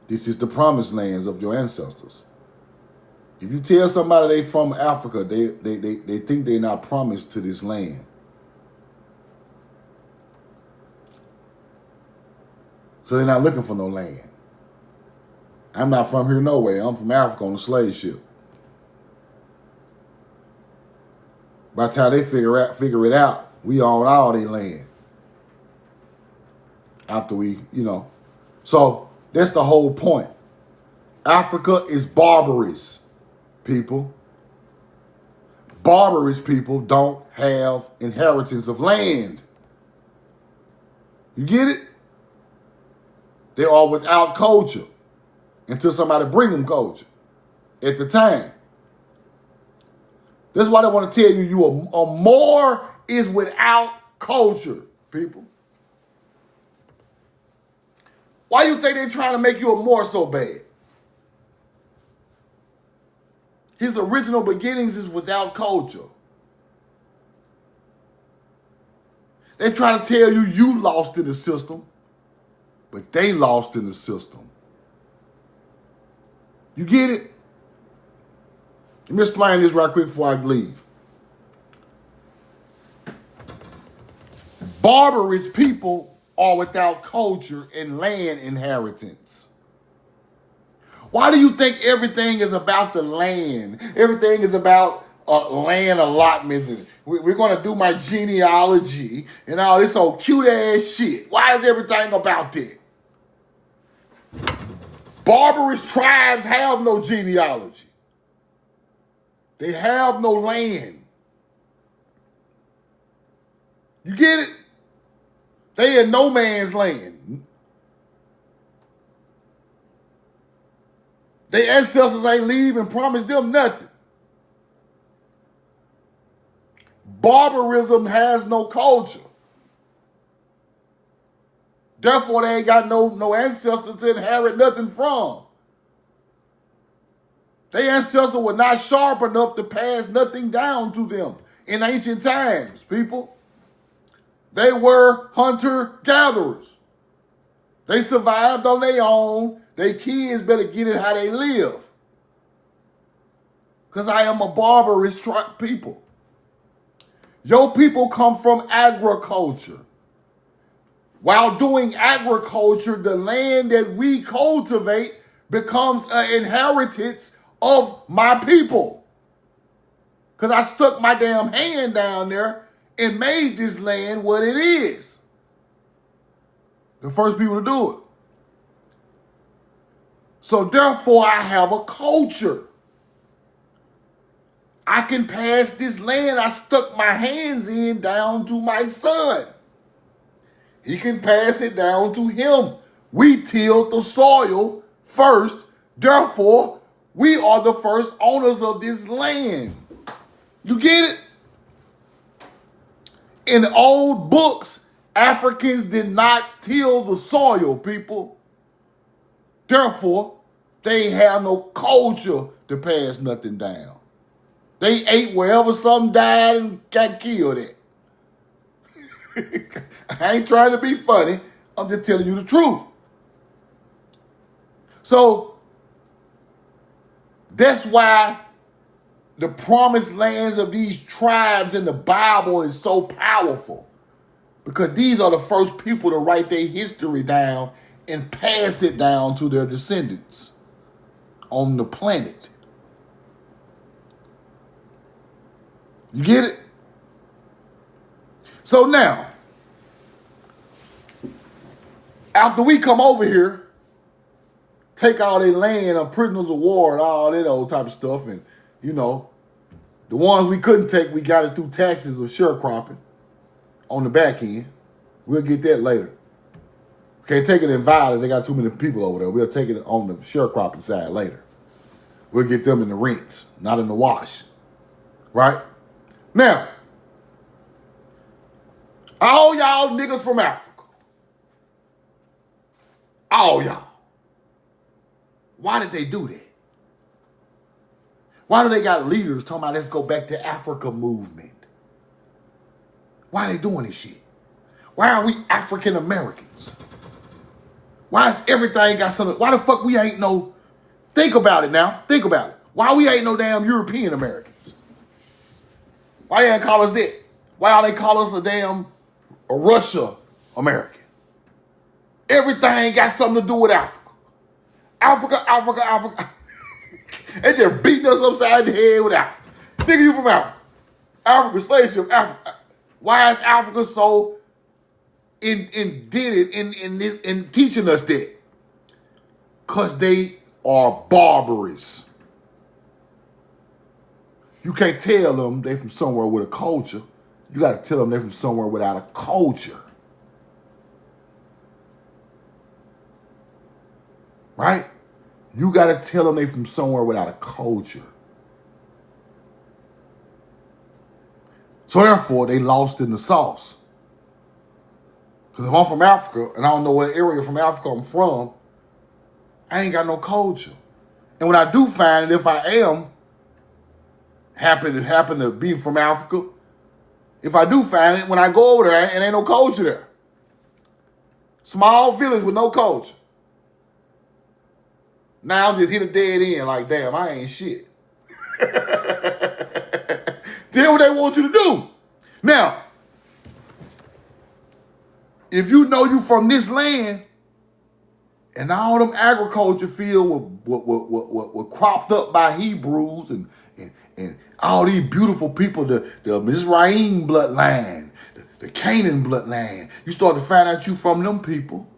This is the promised lands of your ancestors. If you tell somebody they from Africa, they think they're not promised to this land. So they're not looking for no land. I'm not from here no way. I'm from Africa on a slave ship. By the time they figure it out, we own all their land. After we, So that's the whole point. Africa is barbarous, people. Barbarous people don't have inheritance of land. You get it? They are without culture until somebody bring them culture at the time. That's why they want to tell you a Moor is without culture, people. Why you think they're trying to make you a Moor so bad? His original beginnings is without culture. They try to tell you lost in the system, but they lost in the system. You get it? Let me explain this right quick before I leave. Barbarous people are without culture and land inheritance. Why do you think everything is about the land? Everything is about land allotments. And we're going to do my genealogy and all this old cute ass shit. Why is everything about that? Barbarous tribes have no genealogy. They have no land. You get it? They in no man's land. Their ancestors ain't leave and promised them nothing. Barbarism has no culture. Therefore, they ain't got no ancestors to inherit nothing from. Their ancestors were not sharp enough to pass nothing down to them in ancient times, people. They were hunter-gatherers. They survived on their own. Their kids better get it how they live. Because I am a barbarous people. Your people come from agriculture. While doing agriculture, the land that we cultivate becomes an inheritance of my people. Because I stuck my damn hand down there and made this land what it is. The first people to do it. So therefore, I have a culture. I can pass this land I stuck my hands in down to my son. He can pass it down to him. We tilled the soil first. Therefore, we are the first owners of this land. You get it? In old books, Africans did not till the soil, people. Therefore, they have no culture to pass nothing down. They ate wherever some died and got killed at. I ain't trying to be funny. I'm just telling you the truth. So that's why the promised lands of these tribes in the Bible is so powerful. Because these are the first people to write their history down and pass it down to their descendants on the planet. You get it? So now, after we come over here, take all their land of prisoners of war and all that old type of stuff, and, you know, the ones we couldn't take, we got it through taxes of sharecropping on the back end. We'll get that later. Can't take it in violence. They got too many people over there. We'll take it on the sharecropping side later. We'll get them in the rinse, not in the wash. Right? Now, all y'all niggas from Africa, all y'all, why did they do that? Why do they got leaders talking about let's go back to Africa movement? Why are they doing this shit? Why are we African Americans? Why is everything got something? Why the fuck we ain't no, think about it now, think about it. Why we ain't no damn European Americans? Why they ain't call us that? Why all they call us a Russia American? Everything got something to do with Africa. Africa. They just beating us upside the head with Africa. Nigga, you from Africa. Africa, slave ship, Africa. Why is Africa so indebted in teaching us that? Because they are barbarous. You can't tell them they from somewhere with a culture. You got to tell them they from somewhere without a culture. Right? You got to tell them they from somewhere without a culture. So therefore, they lost in the sauce. Because if I'm from Africa and I don't know what area from Africa I'm from, I ain't got no culture. And when I do find it, if I am happen to be from Africa, if I do find it, when I go over there, and ain't no culture there. Small village with no culture. Now I'm just hit a dead end like, damn, I ain't shit. Tell what they want you to do. Now, if you know you from this land, and all them agriculture fields were cropped up by Hebrews and all these beautiful people, the Mizraim bloodline, the Canaan bloodline, you start to find out you from them people.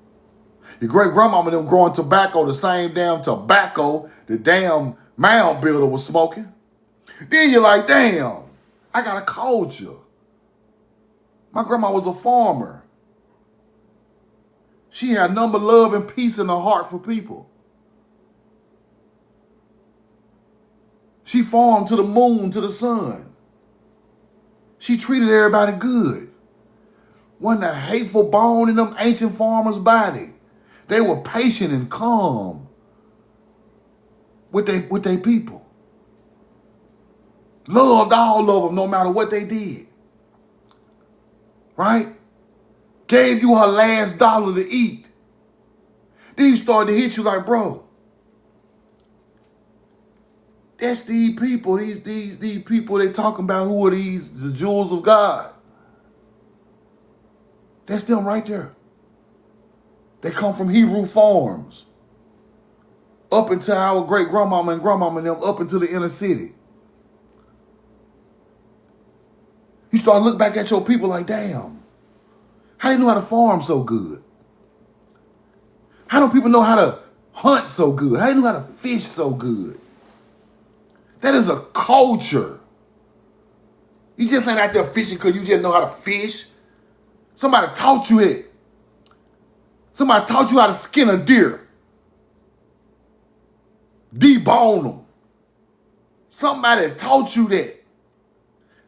Your great-grandmama them growing tobacco, the same damn tobacco the damn mound builder was smoking. Then you're like, damn, I got a culture. My grandma was a farmer. She had nothing but love and peace in her heart for people. She farmed to the moon, to the sun. She treated everybody good. Wasn't a hateful bone in them ancient farmers' body. They were patient and calm with their people. Loved all of them no matter what they did. Right? Gave you her last dollar to eat. Then you start to hit you like, bro, that's these people, these people they talking about, who are these, the jewels of God. That's them right there. They come from Hebrew farms. Up into our great grandmama and grandmama and them, up into the inner city. You start to look back at your people like, damn, how do you know how to farm so good? How do people know how to hunt so good? How do you know how to fish so good? That is a culture. You just ain't out there fishing because you just know how to fish. Somebody taught you it. Somebody taught you how to skin a deer. Debone them. Somebody taught you that.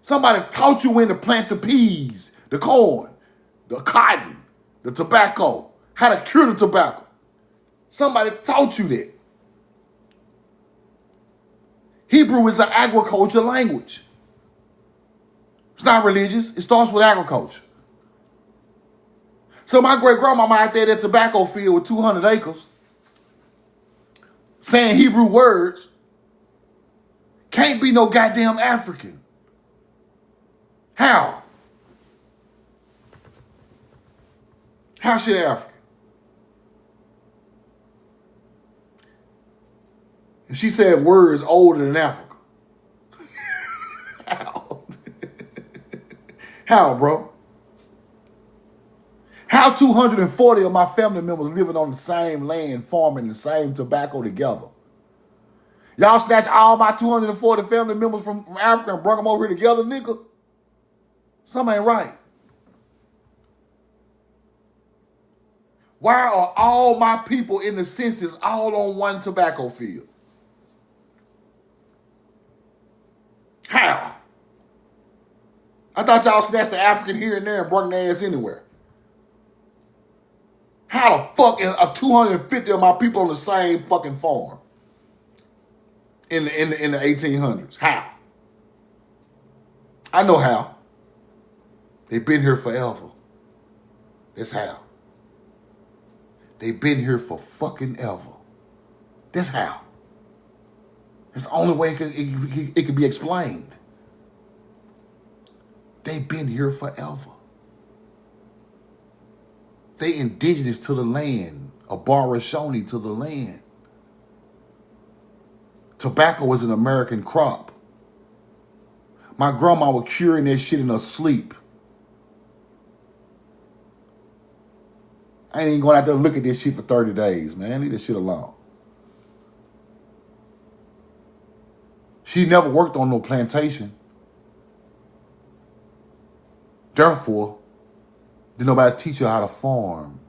Somebody taught you when to plant the peas, the corn, the cotton, the tobacco, how to cure the tobacco. Somebody taught you that. Hebrew is an agriculture language. It's not religious. It starts with agriculture. So my great-grandmama out there at that tobacco field with 200 acres saying Hebrew words can't be no goddamn African. How? How's she African? And she said words older than Africa. How? How, bro? How 240 of my family members living on the same land, farming the same tobacco together? Y'all snatch all my 240 family members from Africa and brought them over here together, nigga? Something ain't right. Why are all my people in the census all on one tobacco field? How? I thought y'all snatched the African here and there and brought their ass anywhere. How the fuck are 250 of my people on the same fucking farm in the 1800s? How? I know how. They've been here forever. That's how. They've been here for fucking ever. That's how. That's the only way it could be explained. They've been here forever. They indigenous to the land, Abarashoni to the land. Tobacco is an American crop. My grandma was curing that shit in her sleep. I ain't even going out there to look at this shit for 30 days, man. Leave this shit alone. She never worked on no plantation. Therefore, did nobody teach her how to farm.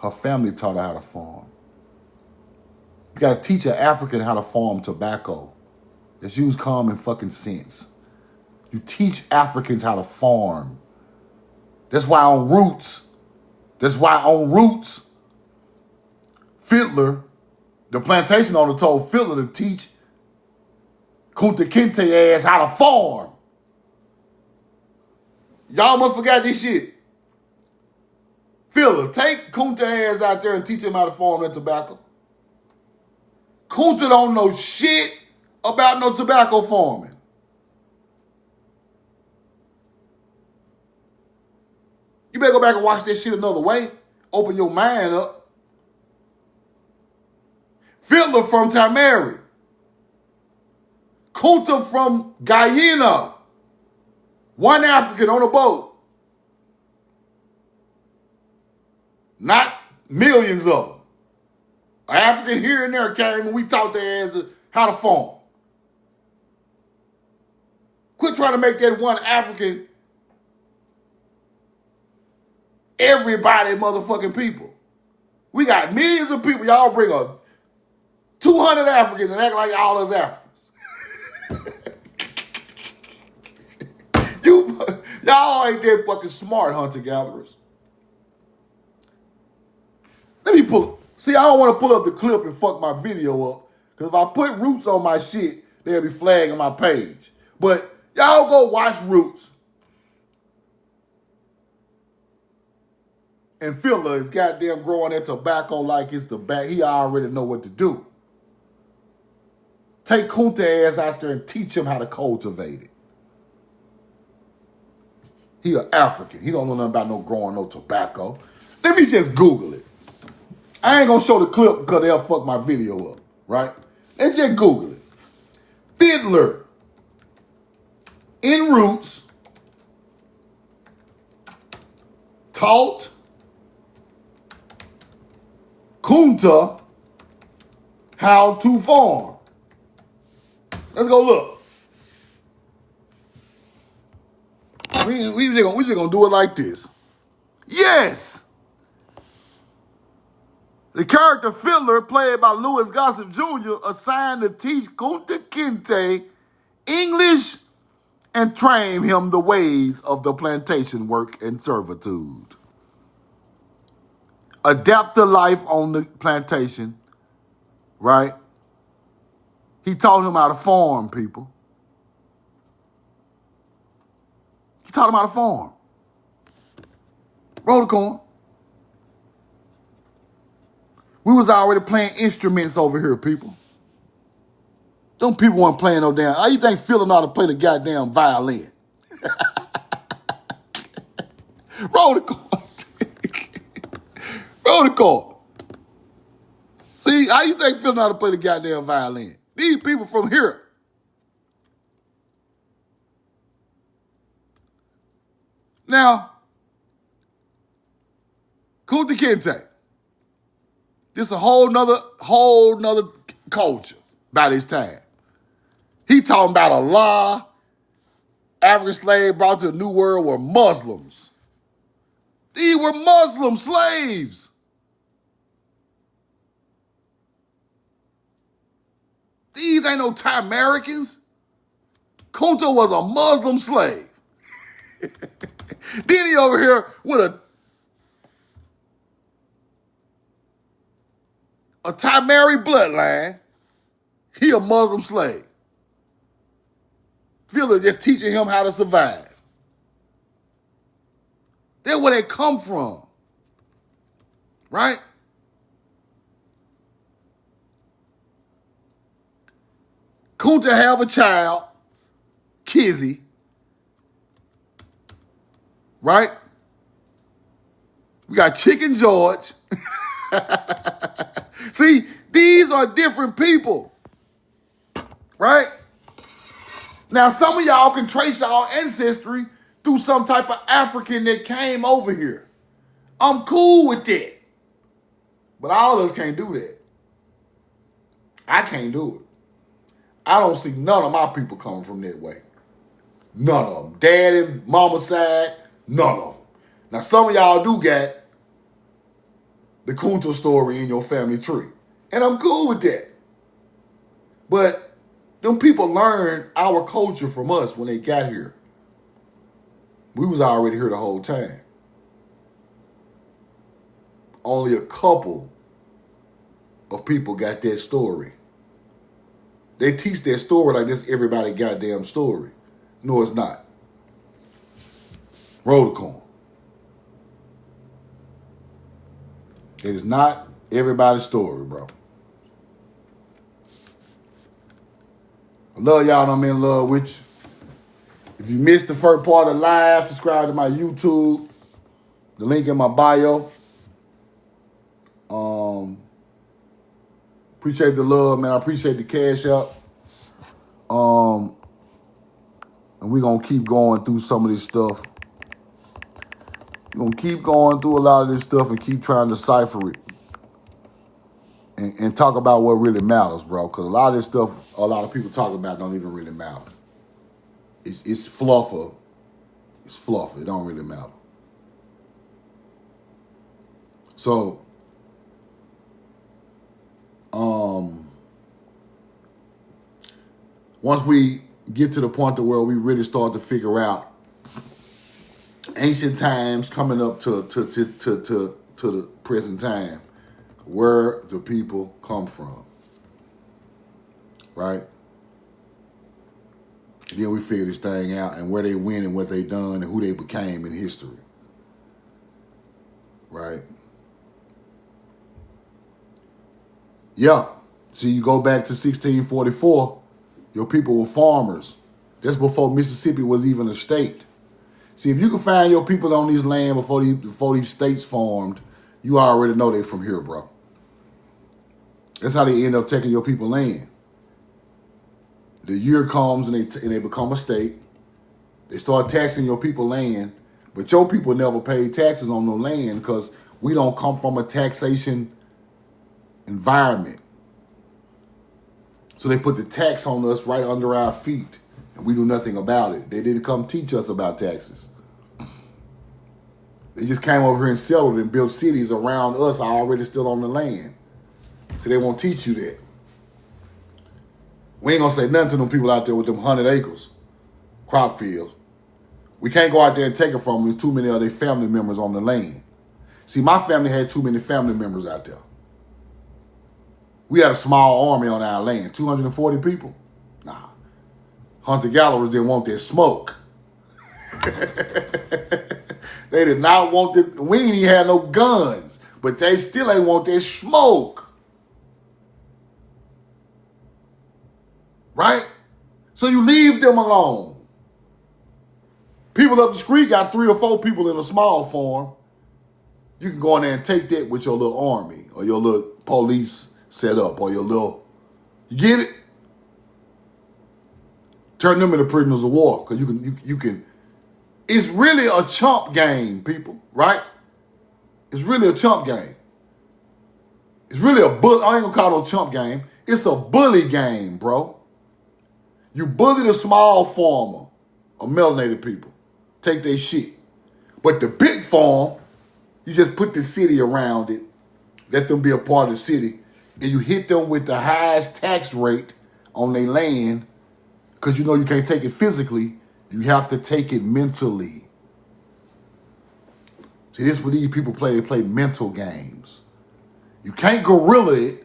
Her family taught her how to farm. You got to teach an African how to farm tobacco. Let's use common fucking sense. You teach Africans how to farm. That's why on Roots, Fiddler, the plantation owner told Fiddler to teach Kunta Kinte ass how to farm. Y'all must forgot this shit. Fiddler, take Kunta ass out there and teach him how to farm that tobacco. Kunta don't know shit about no tobacco farming. You better go back and watch that shit another way. Open your mind up. Fiddler from Tamari. Kunta from Guyana. One African on a boat. Not millions of them. An African here and there came and we taught their ass how to farm. Quit trying to make that one African everybody motherfucking people. We got millions of people. Y'all bring us 200 Africans and act like all us Africans. Y'all ain't that fucking smart, hunter-gatherers. Let me pull. See, I don't want to pull up the clip and fuck my video up. Because if I put Roots on my shit, they'll be flagging my page. But y'all go watch Roots. And Fiddler is goddamn growing that tobacco like it's tobacco. He already know what to do. Take Kunta ass out there and teach him how to cultivate it. He an African. He don't know nothing about no growing no tobacco. Let me just Google it. I ain't gonna show the clip because they'll fuck my video up, right? Let's just Google it. Fiddler in Roots taught Kunta how to farm. Let's go look. We just gonna do it like this. Yes. The character Fiddler, played by Louis Gossett Jr., assigned to teach Kunta Kinte English and train him the ways of the plantation work and servitude. Adapt to life on the plantation, right? He taught him how to farm, people. He taught him how to farm. Roll the corn. We was already playing instruments over here, people. Them people weren't playing no damn. How you think Philip know how to play the goddamn violin? Roll the corn. Roll the corn. See, how you think Philip know how to play the goddamn violin? These people from here. Now, Kunta Kinte. This a whole nother culture by this time. He talking about a law African slave brought to the New World were Muslims. These were Muslim slaves. These ain't no Thai-Americans. Kunta was a Muslim slave. Then he over here with a Thai-Mary bloodline. He a Muslim slave. Philip just teaching him how to survive. That's where they come from. Right? Kunta have a child, Kizzy. Right? We got Chicken George. See, these are different people. Right? Now, some of y'all can trace y'all ancestry through some type of African that came over here. I'm cool with that. But all of us can't do that. I can't do it. I don't see none of my people coming from that way. None of them. Dad and mama side, none of them. Now, some of y'all do get the Kunta story in your family tree. And I'm cool with that. But them people learned our culture from us when they got here. We was already here the whole time. Only a couple of people got that story. They teach their story like this everybody goddamn story. No, it's not. Roll the corn. It is not everybody's story, bro. I love y'all and I'm in love with you. If you missed the first part of the live, subscribe to my YouTube. The link in my bio. Appreciate the love, man. I appreciate the cash up. And we're going to keep going through some of this stuff. We're going to keep going through a lot of this stuff and keep trying to decipher it. And talk about what really matters, bro. Because a lot of this stuff, a lot of people talk about don't even really matter. It's fluffer. It's fluff. It don't really matter. So, once we get to the point to where we really start to figure out ancient times coming up to the present time, where the people come from, right? And then we figure this thing out and where they went and what they done and who they became in history, right? Yeah. See, you go back to 1644, your people were farmers. That's before Mississippi was even a state. See, if you can find your people on these land before these states formed, you already know they're from here, bro. That's how they end up taking your people land. The year comes and they become a state. They start taxing your people land, but your people never paid taxes on no land because we don't come from a taxation environment. So they put the tax on us right under our feet, and we do nothing about it. They didn't come teach us about taxes. They just came over here and settled and built cities around us already still on the land. So they won't teach you that. We ain't gonna say nothing to them people out there with them 100 acres, crop fields. We can't go out there and take it from them. There's too many of their family members on the land. See, my family had too many family members out there. We had a small army on our land, 240 people. Nah, hunter-gatherers didn't want that smoke. They did not want that. We ain't even had no guns, but they still ain't want that smoke. Right? So you leave them alone. People up the street got 3 or 4 people in a small farm. You can go in there and take that with your little army or your little police set up or your little, you get it? Turn them into prisoners of war because you can. It's really a chump game, people, right? It's really a chump game. It's really a I ain't gonna call it a chump game. It's a bully game, bro. You bully the small farmer of melanated people. Take their shit. But the big farm, you just put the city around it, let them be a part of the city, and you hit them with the highest tax rate on their land, because you know you can't take it physically, you have to take it mentally. See, this is what these people play. They play mental games. You can't guerrilla it,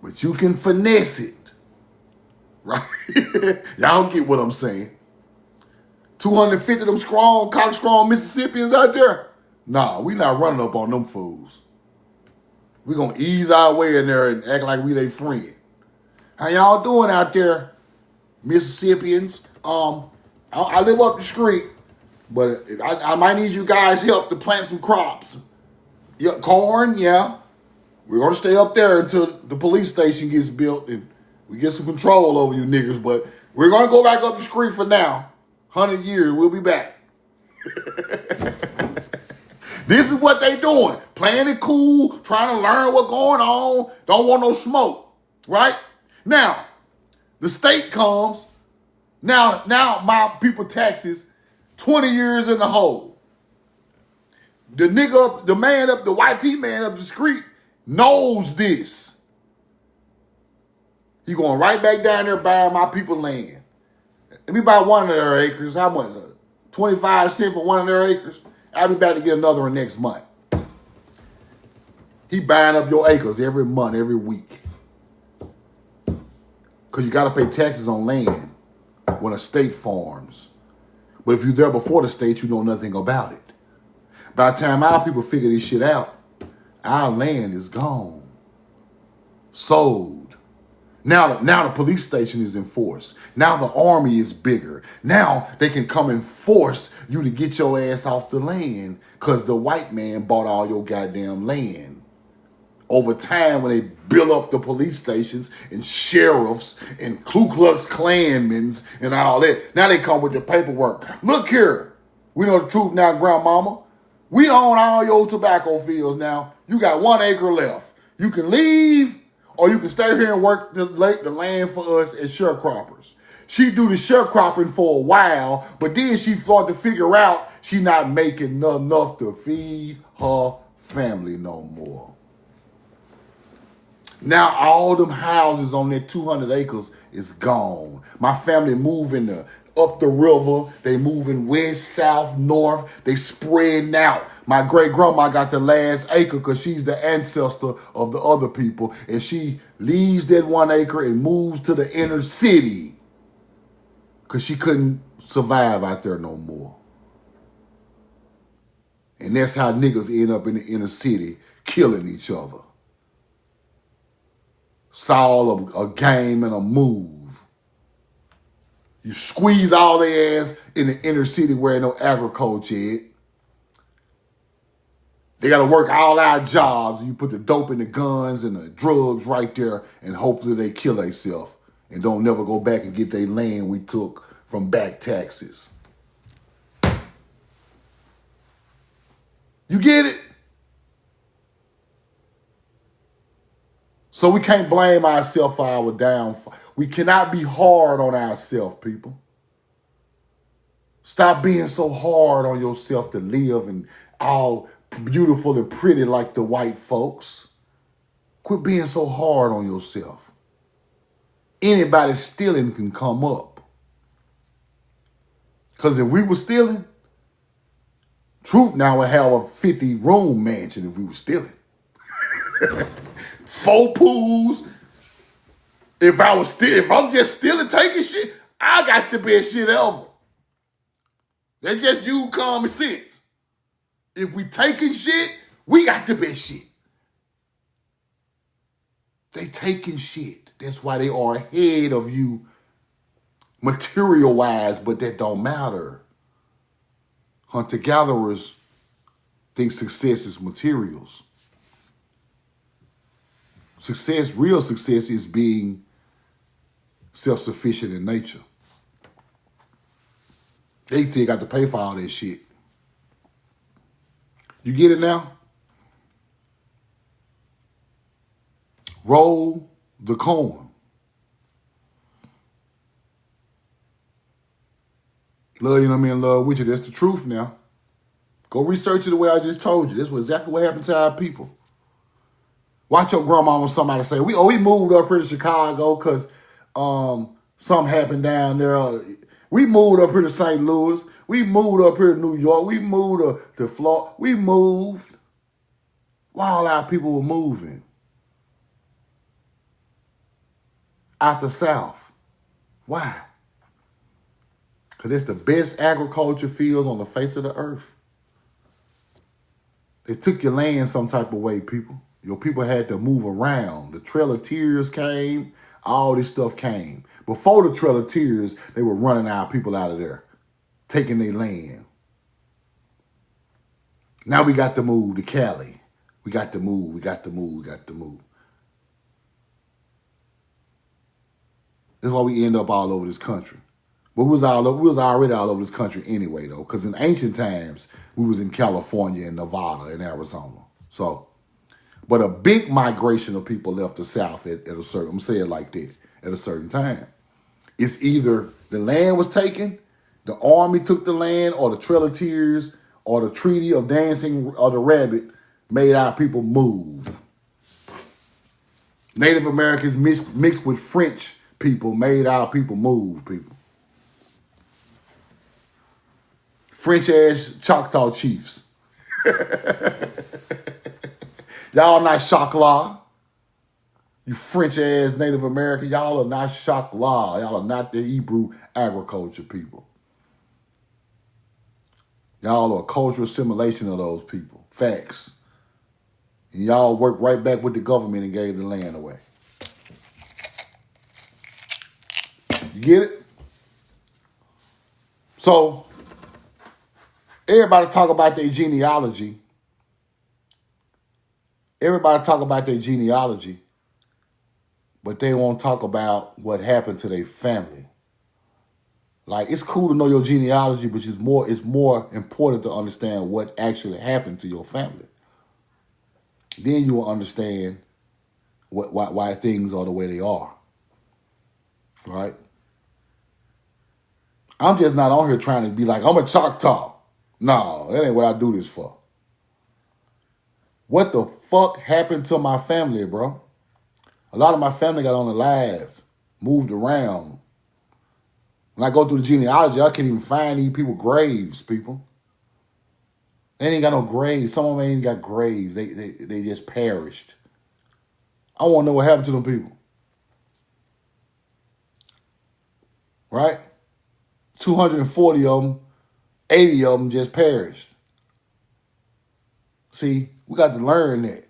but you can finesse it. Right? Y'all get what I'm saying. 250 of them strong, cock-strong Mississippians out there? Nah, we not running up on them fools. We gonna ease our way in there and act like we they friend. How y'all doing out there, Mississippians? I live up the street, but I might need you guys' help to plant some crops. Yeah, corn, yeah. We're gonna stay up there until the police station gets built and we get some control over you niggers, but we're gonna go back up the street for now. 100 years, we'll be back. This is what they doing. Playing it cool, trying to learn what's going on. Don't want no smoke, right? Now, the state comes. Now my people taxes 20 years in the hole. The nigga up, the man up, the YT man up the street knows this. He going right back down there buying my people land. Let me buy one of their acres. How much? 25 cents for one of their acres. I'll be back to get another one next month. He buying up your acres every month, every week. Because you got to pay taxes on land when a state forms. But if you're there before the state, you know nothing about it. By the time our people figure this shit out, our land is gone. Sold. Now the police station is in force. Now the army is bigger. Now they can come and force you to get your ass off the land because the white man bought all your goddamn land. Over time, when they build up the police stations and sheriffs and Ku Klux Klanmen's and all that, now they come with the paperwork. Look here. We know the truth now, grandmama. We own all your tobacco fields now. You got 1 acre left. You can leave or you can stay here and work the land for us as sharecroppers. She do the sharecropping for a while, but then she started to figure out she not making enough to feed her family no more. Now all them houses on that 200 acres is gone. My family moving up the river. They moving west, south, north. They spreading out. My great-grandma got the last acre because she's the ancestor of the other people. And she leaves that 1 acre and moves to the inner city because she couldn't survive out there no more. And that's how niggas end up in the inner city killing each other. It's all a game and a move. You squeeze all their ass in the inner city where ain't no agriculture yet. They got to work all our jobs. And you put the dope and the guns and the drugs right there and hopefully they kill themselves and don't never go back and get their land we took from back taxes. You get it? So we can't blame ourselves for our downfall. We cannot be hard on ourselves, people. Stop being so hard on yourself to live and all beautiful and pretty like the white folks. Quit being so hard on yourself. Anybody stealing can come up. Because if we were stealing, Truth now would have a 50-room mansion if we were stealing. 4 pools, If I'm just stealing, taking shit, I got the best shit ever. That's just you common sense. If we taking shit, we got the best shit. They taking shit. That's why they are ahead of you material-wise, but that don't matter. Hunter-gatherers think success is materials. Real success is being self-sufficient in nature. They still got to pay for all that shit. You get it now? Roll the coin. Love you know what I mean? Love with you. That's the truth now. Go research it the way I just told you. This was exactly what happened to our people. Watch your grandma when somebody say, we moved up here to Chicago because something happened down there. We moved up here to St. Louis. We moved up here to New York. We moved to Florida. We moved while our people were moving out the South. Why? Because it's the best agriculture fields on the face of the earth. They took your land some type of way, people. Your people had to move around. The Trail of Tears came. All this stuff came. Before the Trail of Tears, they were running our people out of there, taking their land. Now we got to move to Cali. We got to move. That's why we end up all over this country. But we was already all over this country anyway, though, because in ancient times, we was in California and Nevada and Arizona. So, but a big migration of people left the South at a certain, I'm saying it like that, at a certain time. It's either the land was taken, the army took the land, or the Trail of Tears, or the Treaty of Dancing or the Rabbit made our people move. Native Americans mixed with French people made our people move, people. French-ass Choctaw chiefs. Y'all not Choclaw. You French-ass Native American. Y'all are not Choclaw. Y'all are not the Hebrew agriculture people. Y'all are a cultural assimilation of those people. Facts. And y'all worked right back with the government and gave the land away. You get it? So, everybody talk about their genealogy. But they won't talk about what happened to their family. Like, it's cool to know your genealogy, but it's more important to understand what actually happened to your family. Then you will understand why things are the way they are. Right? I'm just not on here trying to be like, I'm a Choctaw. No, that ain't what I do this for. What the fuck happened to my family, bro? A lot of my family got unalived, moved around. When I go through the genealogy, I can't even find these people graves, people. They ain't got no graves. Some of them ain't got graves. They just perished. I want to know what happened to them people. Right? 240 of them, 80 of them just perished. See, we got to learn that.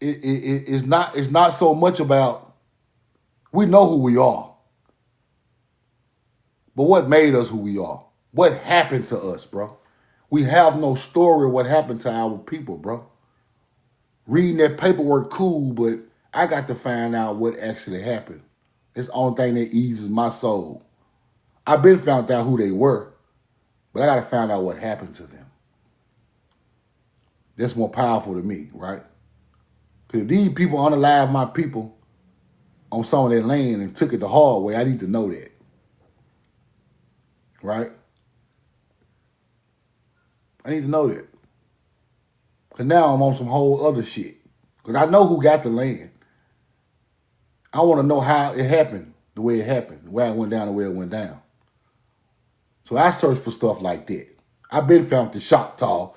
It's not so much about, we know who we are. But what made us who we are? What happened to us, bro? We have no story of what happened to our people, bro. Reading that paperwork, cool, but I got to find out what actually happened. It's the only thing that eases my soul. I've been found out who they were, but I got to find out what happened to them. That's more powerful to me, right? Because if these people unalive my people on some of their land and took it the hard way, I need to know that. Right? I need to know that. Because now I'm on some whole other shit. Because I know who got the land. I want to know how it happened, the way it happened, the way it went down, the way it went down. So I search for stuff like that. I've been found the Choctaw.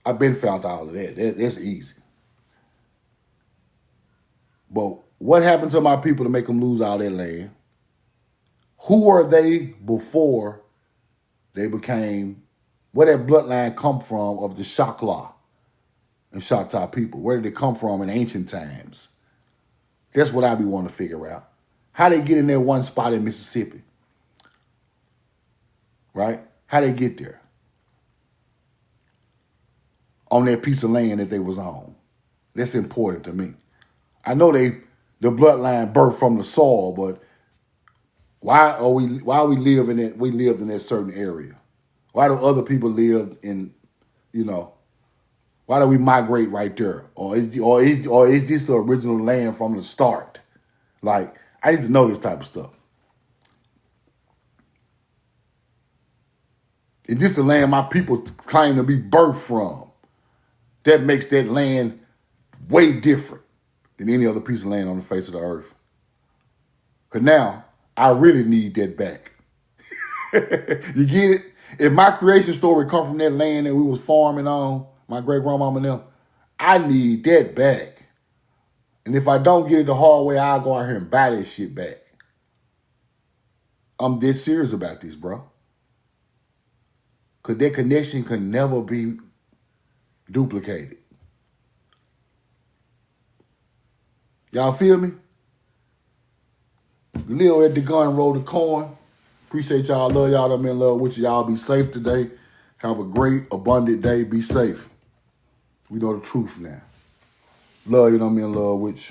I've been found all of that. That's easy. But what happened to my people to make them lose all their land? Who are they before they became, where that bloodline come from of the Shakla and Choctaw people? Where did it come from in ancient times? That's what I be wanting to figure out. How they get in that one spot in Mississippi, right? How they get there on that piece of land that they was on. That's important to me. I know the bloodline birthed from the soil, but why we live in it? We lived in that certain area. Why do other people live in, why do we migrate right there? Or is this the original land from the start? Like, I need to know this type of stuff. Is this the land my people claim to be birthed from? That makes that land way different than any other piece of land on the face of the earth. Because now, I really need that back. You get it? If my creation story come from that land that we was farming on, my great-grandmama and them, I need that back. And if I don't get it the hard way, I'll go out here and buy that shit back. I'm dead serious about this, bro. Because that connection can never be duplicated. Y'all feel me? Leo at the gun, roll the coin. Appreciate y'all. Love y'all. I'm in love with you. Y'all be safe today. Have a great, abundant day. Be safe. We know the truth now. Love you. I'm in love with you.